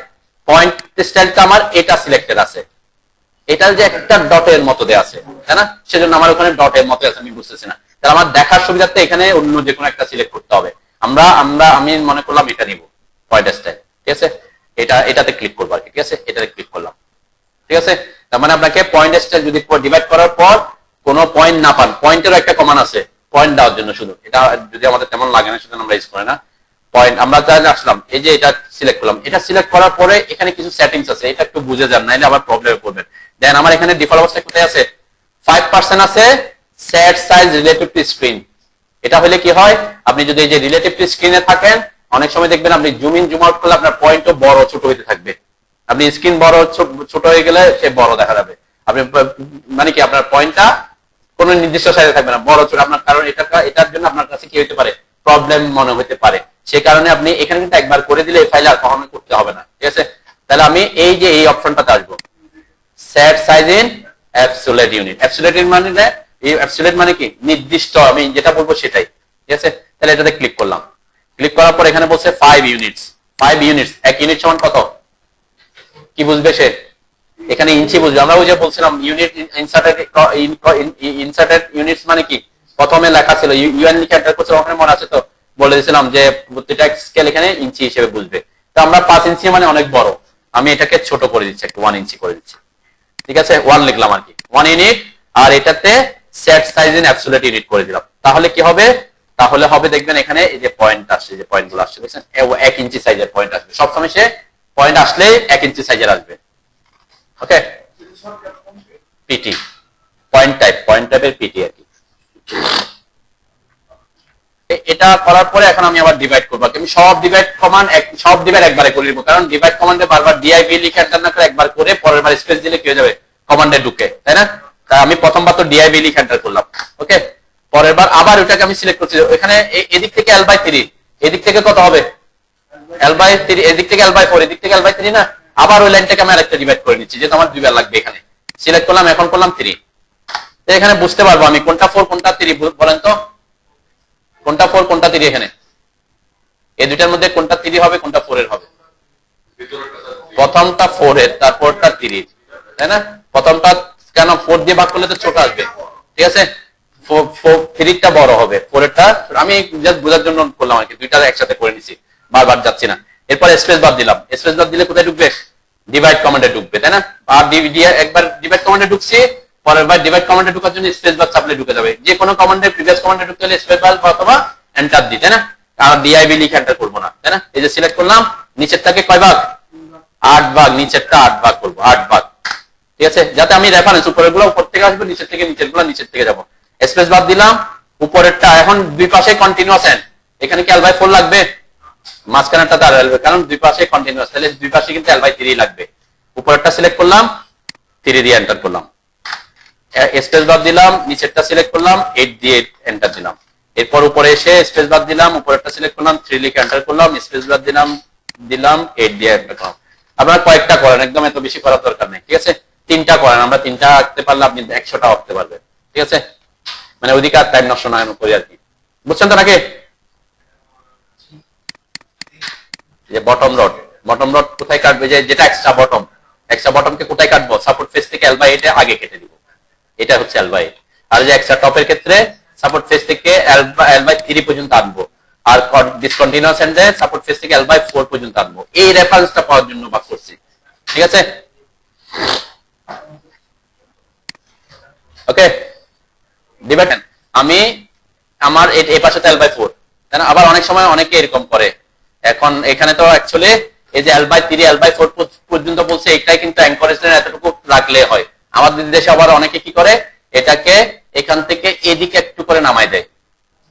পয়েন্ট স্টাইলটা আমার এটা সিলেক্টেড আছে, এটা যে একটা ডটের মতো দেয়া আছে, তাই না? সেজন্য আমার ওখানে ডটের মতো আছে, আমি বুঝতেছি না। তাহলে আমার দেখার সুবিধার্থে এখানে অন্য যে কোনো একটা সিলেক্ট করতে হবে। আমি মনে করলাম এটা নিব, পয়েন্ট স্টাইল, ঠিক আছে? এটাতে ক্লিক করবো আর কি, ঠিক আছে? এটাতে ক্লিক করলাম, ঠিক আছে? তার মানে আপনাকে পয়েন্ট স্টাইল যদি ডিভাইড করার পর কোনো পয়েন্ট না পান, পয়েন্টেরও একটা কমান আছে পয়েন্ট দেওয়ার জন্য, শুধু এটা যদি আমাদের তেমন লাগে না সেজন্য আমরা ইউজ করি না। পয়েন্ট আমরা তাহলে আসলাম, এই যে এটা সিলেক্ট করলাম, এটা সিলেক্ট করার পরে এখানে কিছু সেটিংস আছে, এটা একটু বুঝে যান, নাইলে আবার প্রবলেমে পড়বেন। দেন আমার এখানে ডিফল্ট অবস্থায় কোথায় আছে? 5% আছে set size relative to screen. এটা হলে কি হয়? আপনি যদি এই যে রিলেটিভ টু স্ক্রিনে থাকেন, অনেক সময় দেখবেন আপনি জুম ইন জুম আউট করলে আপনার পয়েন্টও বড় ছোট হইতে থাকবে। আপনি স্ক্রিন বড় ছোট হয়ে গেলে সে বড় দেখা যাবে। আপনি মানে কি আপনার পয়েন্টটা কোন নির্দিষ্ট সাইজে থাকবে না, বড় ছোট আপনার, কারণ এটার জন্য আপনার কাছে কি হতে পারে? প্রবলেম মনে হতে পারে। সে কারণে আপনি এখানে কিন্তু একবার করে দিলে এই ফাইলে আর কখনো করতে হবে না, ঠিক আছে? তাহলে আমি এই যে এই অপশনটাতে আসবো, set size in absolute unit. Absolute মানে এই অ্যাবসোলিউট মানে কি নির্দিষ্ট, আমি যেটা বলবো সেটাই, ঠিক আছে। তাহলে এটাতে ক্লিক করলাম, ক্লিক করার পর এখানে বলছে 5 ইউনিটস। 5 ইউনিটস, 1 ইউনিট সমান কত, কি বুঝবে সে, এখানে ইঞ্চি বুঝবে। আমরা ওই যে বলছিলাম ইউনিট ইনসার্টেড ইউনিটস মানে কি, প্রথমে লেখা ছিল ইউএন লিখে এন্টার করছে, ওখানে মনে আছে তো, বলে দিয়েছিলাম যে প্রত্যেকটা স্কেল এখানে ইঞ্চি হিসেবে বুঝবে। তো আমরা 5 ইঞ্চি মানে অনেক বড়, আমি এটাকে ছোট করে দিচ্ছি, একটু 1 ইঞ্চি করে দিচ্ছি, ঠিক আছে। 1 লিখলাম আর কি, 1 ইউনিট, আর এটাতে set size in absolute unit করে দিলাম। তাহলে কি হবে, তাহলে হবে দেখবেন এখানে এই যে পয়েন্ট আসছে, যে পয়েন্ট গুলো আসছে দেখছেন, 1 ইঞ্চি সাইজের পয়েন্ট আসবে সবসময়, সে পয়েন্ট আসলে 1 ইঞ্চি সাইজের আসবে। ওকে, পিটি পয়েন্ট টাইপের পিটি আর কি। এটা করার পরে এখন আমি আবার ডিভাইড করবো, আমি সব ডিভাইড একবারে করে দিব, কারণ ডিভাইড কমান্ডে বারবার ডিআইভি লিখে এন্টার না করে একবার করে পরের বার স্পেস দিলে কি হয়ে যাবে, কমান্ডে ঢুকে, তাই না। তাই আমি প্রথমবার তো ডিআইভি লিখে এন্টার করলাম, ওকে। পরের বার আবার ওটাকে আমি সিলেক্ট করছি, এখানে এদিক থেকে L/3, এদিক থেকে কত হবে L/3, এদিক থেকে L/4, এদিক থেকে L/3 না, আবার ওই লাইনটাকে আমি আরেকটা ডিভাইড করে নিচ্ছি, যেহেতু আমার দুইবার লাগবে। এখানে সিলেক্ট করলাম, এখন করলাম 3, এখানে বুঝতে পারবো আমি কোনটা 4 কোনটা 3, বলেন তো কোনটা 4 কোনটা 3, এখানে এই দুটার মধ্যে কোনটা 3 হবে কোনটা 4 এর হবে, প্রথমটা 4 এর, তারপরটা 3, তাই না। প্রথমটা কেন 4 দিয়ে ভাগ করলে তো ছোট আসবে, ঠিক আছে, 3টা বড় হবে, 4 এরটা আমি জাস্ট বোঝার জন্য করলাম আর কি, দুইটা একসাথে করে নিছি, বারবার যাচ্ছি না। এরপর স্পেস বার দিলাম, স্পেস বার দিলে কোথায় ঢুকবে, ডিভাইড কমান্ডে ঢুকবে, তাই না। আর একবার ডিভাইড কমান্ডে ঢুকছি, পরের বার ডিভাইড কমান্ডে ঢোকার জন্য স্পেস বার চাপলে ঢুকে যাবে, যে কোনো কমান্ডে প্রিভিয়াস কমান্ডে ঢুকতে হলে স্পেস বার অথবা এন্টার দিই, তাই না। আর ডিআইভি লিখে এন্টার করবো না, তাই না। এই যে সিলেক্ট করলাম, নিচের থেকে কয় ভাগ, 8 ভাগ, নিচেরটা 8 ভাগ করবো, 8 ভাগ, ঠিক আছে, যাতে আমি রেফারেন্স উপরের গুলো উপর থেকে আসবে, নিচের থেকে নিচের গুলো নিচের থেকে যাবো। স্পেস বার দিলাম, উপরেরটা এখন দুই পাশে কন্টিনিউয়াস এন্ড, এখানে কি L/4 লাগবে, মাঝখানেরটা তার লাগবে, কারণ দুই পাশে কন্টিনিউয়াস, তাহলে দুই পাশে কিন্তু L/3 লাগবে। উপরেরটা সিলেক্ট করলাম, 3 দিয়ে এন্টার করলাম, স্পেস বার দিলাম, নিচেরটা সিলেক্ট করলাম, 8 দিয়ে এন্টার দিলাম। এরপর উপরে এসে স্পেস বার দিলাম, উপরেরটা সিলেক্ট করলাম, 3 লিখে এন্টার করলাম, স্পেস বার দিলাম 8 দিয়ে এন্টার করলাম। আপনারা কয়েকটা করেন, একদম এত বেশি করার দরকার নেই, ঠিক আছে। 3টা করেন, আমরা 3টা আঁকতে পারলে আপনি 100টা আঁকতে পারবেন, ঠিক আছে। মানে ওদিকে আর টাইম নষ্ট না করি আর কি, বুঝছেন তো নাকি। যে বটম রড কোথায় কাটবে, যেটা এক্সট্রা বটমকে কোথায় কাটবো, সাপোর্ট ফেস থেকে L/8 আগে কেটে দিব, এটা হচ্ছে L/8। আর যে এক্সট্রা টপের ক্ষেত্রে সাপোর্ট ফেস থেকে L/3 পর্যন্ত আনবো, আর ডিসকন্টিনিউয়াস এন্ডে সাপোর্ট ফেস থেকে L/4 পর্যন্ত আনবো। এই রেফারেন্সটা পাওয়ার জন্য ভাগ করছি, ঠিক আছে, ওকে। দিবেন আমি আমার এই পাশে তো L/4, তাই না। আবার অনেক সময় অনেকে এরকম করে, এখন এখানে তো অ্যাকচুয়ালি এই যে L/3 L/4 পর্যন্ত বলছে, এটাই কিন্তু এনকারেজমেন্ট এতটুকু রাখলে হয়। আমাদের দেশে আবার অনেকে কি করে, এটাকে এখান থেকে এদিকে একটু করে নামাই দেয়,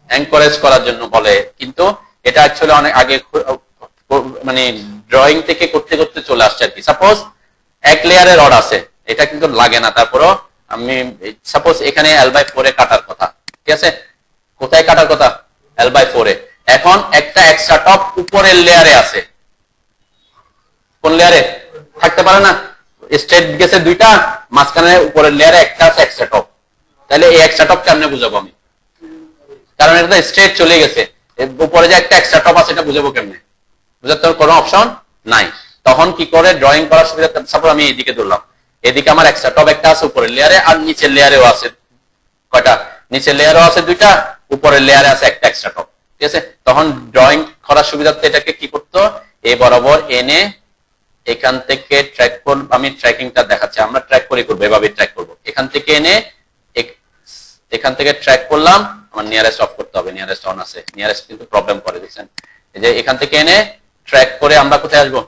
এনকারেজ করার জন্য বলে, কিন্তু এটা অ্যাকচুয়ালি অনেক আগে মানে ড্রয়িং থেকে করতে করতে চলে আসছে আর কি। সাপোজ 1 লেয়ারের রড আছে, এটা কিন্তু লাগে না, তারপরও আমি সাপোজ এখানে L/4 কাটার কথা, ঠিক আছে, কোথায় কাটার কথা, L/4 এখন একটা এক্সট্রা টপ উপরের লেয়ারে আছে, কোন লেয়ারে থাকতে পারে না, স্ট্রেট গেছে দুইটা, মাঝখানে উপরের লেয়ারে একটা আছে এক্সট্রা টপ, তাহলে এই এক্সট্রা টপ কেমনে বুঝাবো আমি, কারণ এটা স্ট্রেট চলে গেছে, উপরে যে একটা এক্সট্রা টপ আছে এটা বুঝাবো কেমনে, বুঝার তো কোনো অপশন নাই। তখন কি করে ড্রয়িং করার সুবিধা, সাপোজ আমি এইদিকে ধরলাম, এদিকে আমার এক্সট্রা টপ একটা আছে উপরের লেয়ারে, আর নিচের লেয়ারেও আছে কয়টা, নিচের লেয়ারও আছে দুইটা, উপরের লেয়ারে আছে একটা এক্সট্রা টপ, ঠিক আছে। তখন ড্রয়িং করার সুবিধার্থে এটাকে কি করতো, এই বরাবর এনে এখান থেকে ট্র্যাক করব, আমি ট্র্যাকিংটা দেখাচ্ছি, আমরা ট্র্যাক করে করবো, এভাবে ট্র্যাক করবো, এখান থেকে এনে এখান থেকে ট্র্যাক করলাম, আমার নিয়ারেস্ট অফ করতে হবে, নিয়ারেস্ট অন আছে, নিয়ারেস্ট কিন্তু প্রবলেম করে, দেখছেন, এই যে এখান থেকে এনে ট্র্যাক করে আমরা কোথায় আসবো,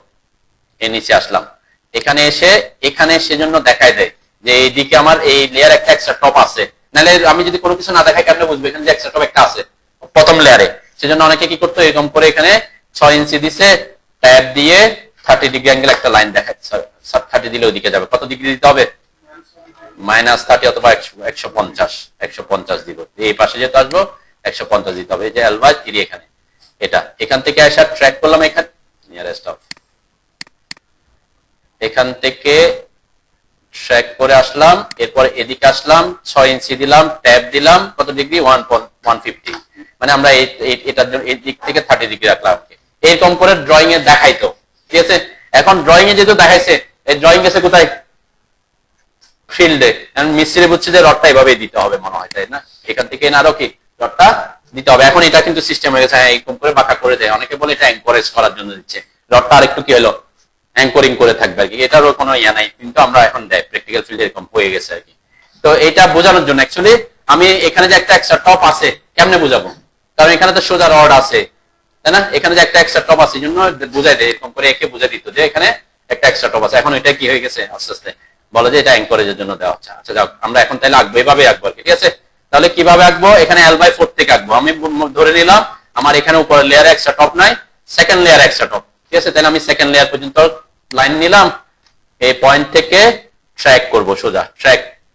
এই নিচে আসলাম, এখানে সেজন্য দেখায় দেয় যে এইদিকে আমার এই লেয়ার একটা এক্সট্রা টপ আছে, নাহলে আমি যদি কোনো কিছু না দেখাই কেমনে বুঝবো এখানে যে এক্সট্রা টপ একটা আছে প্রথম লেয়ারে। সেজন্য অনেকে কি করতো, এরকম করে এখানে 6 ইঞ্চি দিছে, ট্যাব দিয়ে 30 ডিগ্রি অ্যাঙ্গেল একটা লাইন দেখাচ্ছে, 30 দিলে ওইদিকে যাবে, কত ডিগ্রি দিতে হবে, -30 অথবা 150 দিব, এই পাশে যেতে আসবো 150 দিতে হবে, এই যে L/3 এখানে, এটা এখান থেকে আসা ট্র্যাক করলাম, এখানে নিয়ারেস্ট অফ, এখান থেকে ট্র্যাক করে আসলাম, এরপর এদিকে আসলাম, 6 ইঞ্চি দিলাম, ট্যাব দিলাম, কত ডিগ্রি 150, মানে আমরা এটার জন্য এই দিক থেকে 30 ডিগ্রি রাখলাম। এরকম করে ড্রয়িং এ দেখাইতো, ঠিক আছে। এখন ড্রয়িং এ যেহেতু দেখাইছে, এই ড্রয়িং গেছে কোথায়? ফিল্ডে। মিস্ত্রি বুঝছে যে রডটা এভাবেই দিতে হবে মনে হয়, তাই না? এখান থেকে আরো কি রডটা দিতে হবে। এখন এটা কিন্তু সিস্টেম হয়ে গেছে, এরকম করে বাঁকা করে দেয়। অনেকে বলে এটা এনকারেজ করার জন্য দিচ্ছে, রডটা আরেকটু কি হলো অ্যাঙ্করিং করে থাকবে আর কি। এটারও কোনো ইয়া নাই, কিন্তু আমরা এখন দেয় প্র্যাকটিক্যাল ফিল্ডে এরকম হয়ে গেছে আর কি। তো এটা বোঝানোর জন্য অ্যাকচুয়ালি আমি এখানে যে একটা এক্সট্রা টপ আছে কেমনে বোঝাবো, কারণ এখানে তো সোজা রড আছে, তাই না? এখানে যে একটা এক্সট্রা টপ আছে, এই জন্য বুঝাই দেয় এরকম করে, একে বুঝাই দিত যে এখানে একটা এক্সট্রা টপ আছে। এখন এটা কি হয়ে গেছে আস্তে আস্তে বলে যে এটা এনকারেজের জন্য দেওয়া হচ্ছে। আচ্ছা যাও, আমরা এখন তাহলে আঁকবো, এভাবে আঁকবো, ঠিক আছে? তাহলে কিভাবে আঁকবো? এখানে L/4 থেকে আঁকবো। আমি ধরে নিলাম আমার এখানে উপরের লেয়ারে এক্সট্রা টপ নাই, সেকেন্ড লেয়ার এক্সট্রা টপ, ঠিক আছে? তাহলে আমি সেকেন্ড লেয়ার পর্যন্ত লাইন নিলাম, এই পয়েন্ট থেকে ট্র্যাক করব সোজা।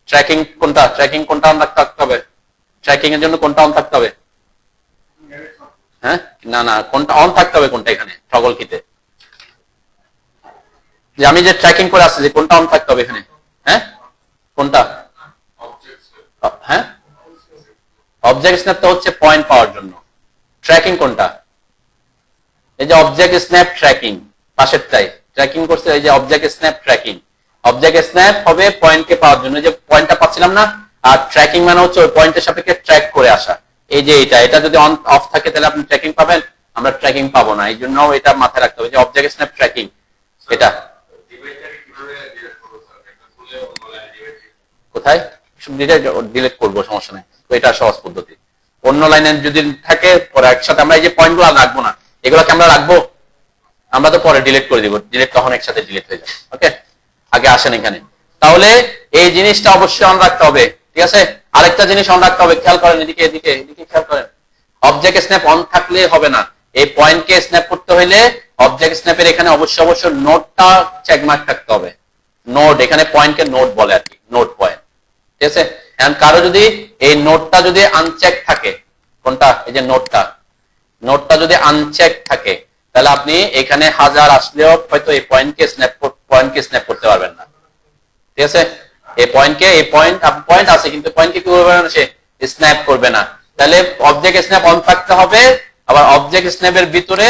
ট্র্যাকিং কোনটা অন থাকতে হবে? ট্র্যাকিং এর জন্য কোনটা অন থাকতে হবে? হ্যাঁ, না কোনটা অন থাকতে হবে? কোনটা এখানে টগল কিতে যে আমি যে ট্র্যাকিং করে আসছি, যে কোনটা অন থাকতে হবে এখানে? হ্যাঁ, কোনটা? হ্যাঁ, অবজেক্ট স্ন্যাপটা হচ্ছে পয়েন্ট পাওয়ার জন্য। ট্র্যাকিং কোনটা? এই যে অবজেক্ট স্ন্যাপ ট্র্যাকিং, পাশেরটাই ট্র্যাকিং করছে, এই যে object snap tracking. Object snap হবে পয়েন্টকে পাওয়ার জন্য, যে পয়েন্টটা পাচ্ছিলাম না, আর ট্র্যাকিং মানে হচ্ছে ওই পয়েন্টের সাপেক্ষে ট্র্যাক করে আসা। এই যে এটা যদি অন অফ থাকে তাহলে আপনি ট্র্যাকিং পাবেন, আমরা ট্র্যাকিং পাবো না। এই জন্য এটা মাথায় রাখতে হবে যে অবজেক্ট স্ন্যাপ ট্র্যাকিং। এটা কোথায় ডিলিট করবো, সমস্যা নেই, এটা সহজ পদ্ধতি। অন্য লাইনে যদি থাকে পরে একসাথে আমরা এই যে পয়েন্ট গুলো রাখবো না, এগুলোকে আমরা রাখবো, আমরা তো পরে ডিলিট করে দিব, ডিলিট তখন একসাথে ডিলিট হয়ে যাবে। ওকে, আগে আসেন এখানে। তাহলে এই জিনিসটা অবশ্যই অন রাখতে হবে, ঠিক আছে? আরেকটা জিনিস অন রাখতে হবে, খেয়াল করেন, এদিকে এদিকে এদিকে খেয়াল করেন। অবজেক্ট স্ন্যাপ অন থাকলে হবে না, এই পয়েন্টকে স্ন্যাপ করতে হলে অবজেক্ট স্ন্যাপের এখানে অবশ্যই নোটটা চেকমার্ক থাকতে হবে। নোট, এখানে পয়েন্টকে নোট বলে আর কি, নোট পয়েন্ট, ঠিক আছে? এখন কারো যদি এই নোটটা যদি আনচেক থাকে, কোনটা? এই যে নোটটা যদি আনচেক থাকে, তাহলে আপনি এখানে হাজার আসলেও হয়তো এই পয়েন্টকে স্ন্যাপ করতে পারবেন না, ঠিক আছে? এই পয়েন্ট আছে, কিন্তু পয়েন্টকে কি করবে না, সে স্ন্যাপ করবে না। তাহলে অবজেক্ট স্ন্যাপ অন থাকতে হবে, আবার অবজেক্ট স্ন্যাপের ভিতরে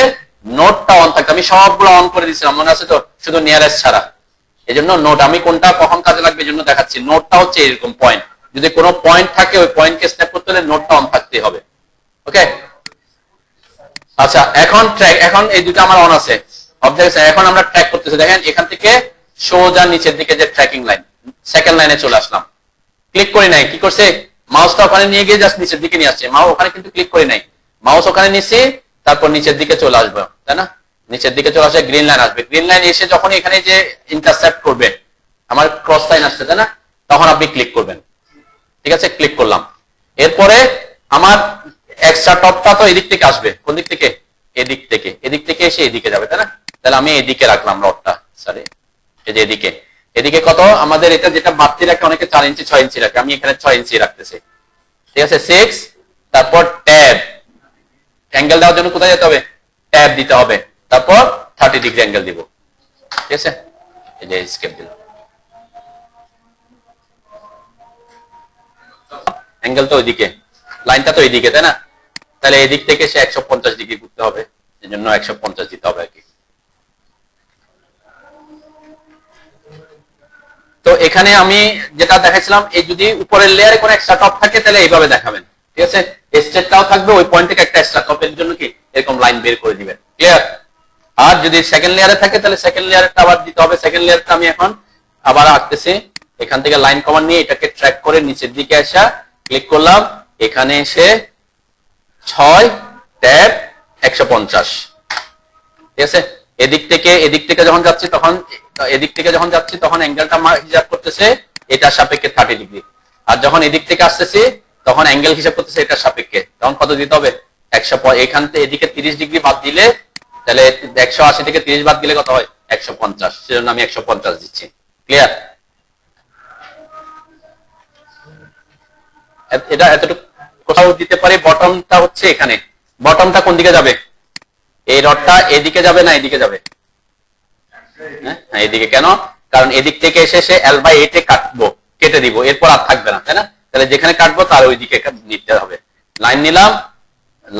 নোটটা অন থাকতে। আমি সবগুলো অন করে দিয়েছিলাম, মনে আছে তো, শুধু নিয়ারেস্ট ছাড়া। এই জন্য নোট আমি কোনটা কখন কাজে লাগবে এই জন্য দেখাচ্ছি। নোটটা হচ্ছে এরকম পয়েন্ট, যদি কোনো পয়েন্ট থাকে ওই পয়েন্টকে স্ন্যাপ করতে হলে নোটটা অন থাকতেই হবে। ওকে, আচ্ছা এখন এই দুটো আমার অন আছে অবজেক্ট। এখন আমরা ট্র্যাক করতেছি, দেখেন এখান থেকে সোজা নিচের দিকে যে ট্র্যাকিং লাইন, সেকেন্ড লাইনে চলে আসলাম। ক্লিক করি নাই, কি করছে? মাউসটা ওখানে নিয়ে গিয়ে জাস্ট নিচের দিকে নিয়ে আসছে। ওখানে কিন্তু ক্লিক করি নাই, মাউস ওখানে নিছি, তারপর নিচের দিকে চলে আসবে, তাই না? নিচের দিকে চলে আসে, গ্রিন লাইন আসবে। গ্রিন লাইন এসে যখন এখানে যে ইন্টারসেক্ট করবে, আমার ক্রস লাইন আসছে, তাই না? তখন আপনি ক্লিক করবেন, ঠিক আছে? ক্লিক করলাম। এরপরে আমার এক্সট্রা টপটা তো এদিক থেকে আসবে, কোন দিক থেকে? এদিক থেকে এসে এদিকে যাবে, তাই না? তাহলে আমি এদিকে রাখলাম রডটা, সরি এই যে এদিকে কত আমাদের, এটা যেটা বাড়তি রাখে অনেকে 4 ইঞ্চি 6 ইঞ্চি রাখে, আমি এখানে 6 ইঞ্চি রাখতেছি, ঠিক আছে? 6, তারপর ট্যাব, অ্যাঙ্গেল দেওয়ার জন্য কোথায় যেতে হবে? ট্যাব দিতে হবে, তারপর 30 ডিগ্রি অ্যাঙ্গেল দিব, ঠিক আছে? এই যে স্কেপ দিলাম, অ্যাঙ্গেল তো ওইদিকে, লাইনটা তো এইদিকে, তাই না? তাহলে এদিক থেকে সে 150 ডিগ্রি ঘুরতে হবে, এই জন্য 150 দিতে হবে আর কি। তো এখানে আমি যেটা দেখাইছিলাম, এই যদি উপরের লেয়ারে কোনো এক্সট্রা টপ থাকে তাহলে এইভাবে দেখাবেন, ঠিক আছে? স্ট্রেটটাও থাকবে, ওই পয়েন্ট থেকে একটা এক্সট্রা টপের জন্য কি এরকম লাইন বের করে দিবেন, ক্লিয়ার? আর যদি সেকেন্ড লেয়ারে থাকে তাহলে সেকেন্ড লেয়ারটা আবার দিতে হবে। সেকেন্ড লেয়ারটা আমি এখন আবার আঁকতেছি, এখান থেকে লাইন কমান্ড নিয়ে এটাকে ট্র্যাক করে নিচের দিকে আসা, ক্লিক করলাম, এখানে এসে 6 ট্যাব 150, ঠিক আছে? এদিক থেকে যখন যাচ্ছি তখন অ্যাঙ্গেলটা হিসাব করতেছে এটার সাপেক্ষে 30 ডিগ্রি, আর যখন এদিক থেকে আসতেছি তখন অ্যাঙ্গেল হিসাব করতেছে এটার সাপেক্ষে, তখন কত দিতে হবে? 100। এখান থেকে এদিকে 30 ডিগ্রি বাদ দিলে, তাহলে 180 থেকে 30 বাদ দিলে কত হয়? 150, সেজন্য আমি 150 দিচ্ছি, ক্লিয়ার? এটা এতটুকু কোথাও দিতে পারি। বটমটা হচ্ছে এখানে, বটমটা কোন দিকে যাবে? এই রডটা এদিকে যাবে না এদিকে যাবে? হ্যাঁ, এদিকে। কেন? কারণ এদিক থেকে এসে L/8 এ কাটবো, কেটে দিব, এরপর আর থাকবে না, তাই না? তাহলে যেখানে কাটবো তার ওই দিকে নিতে হবে। লাইন নিলাম,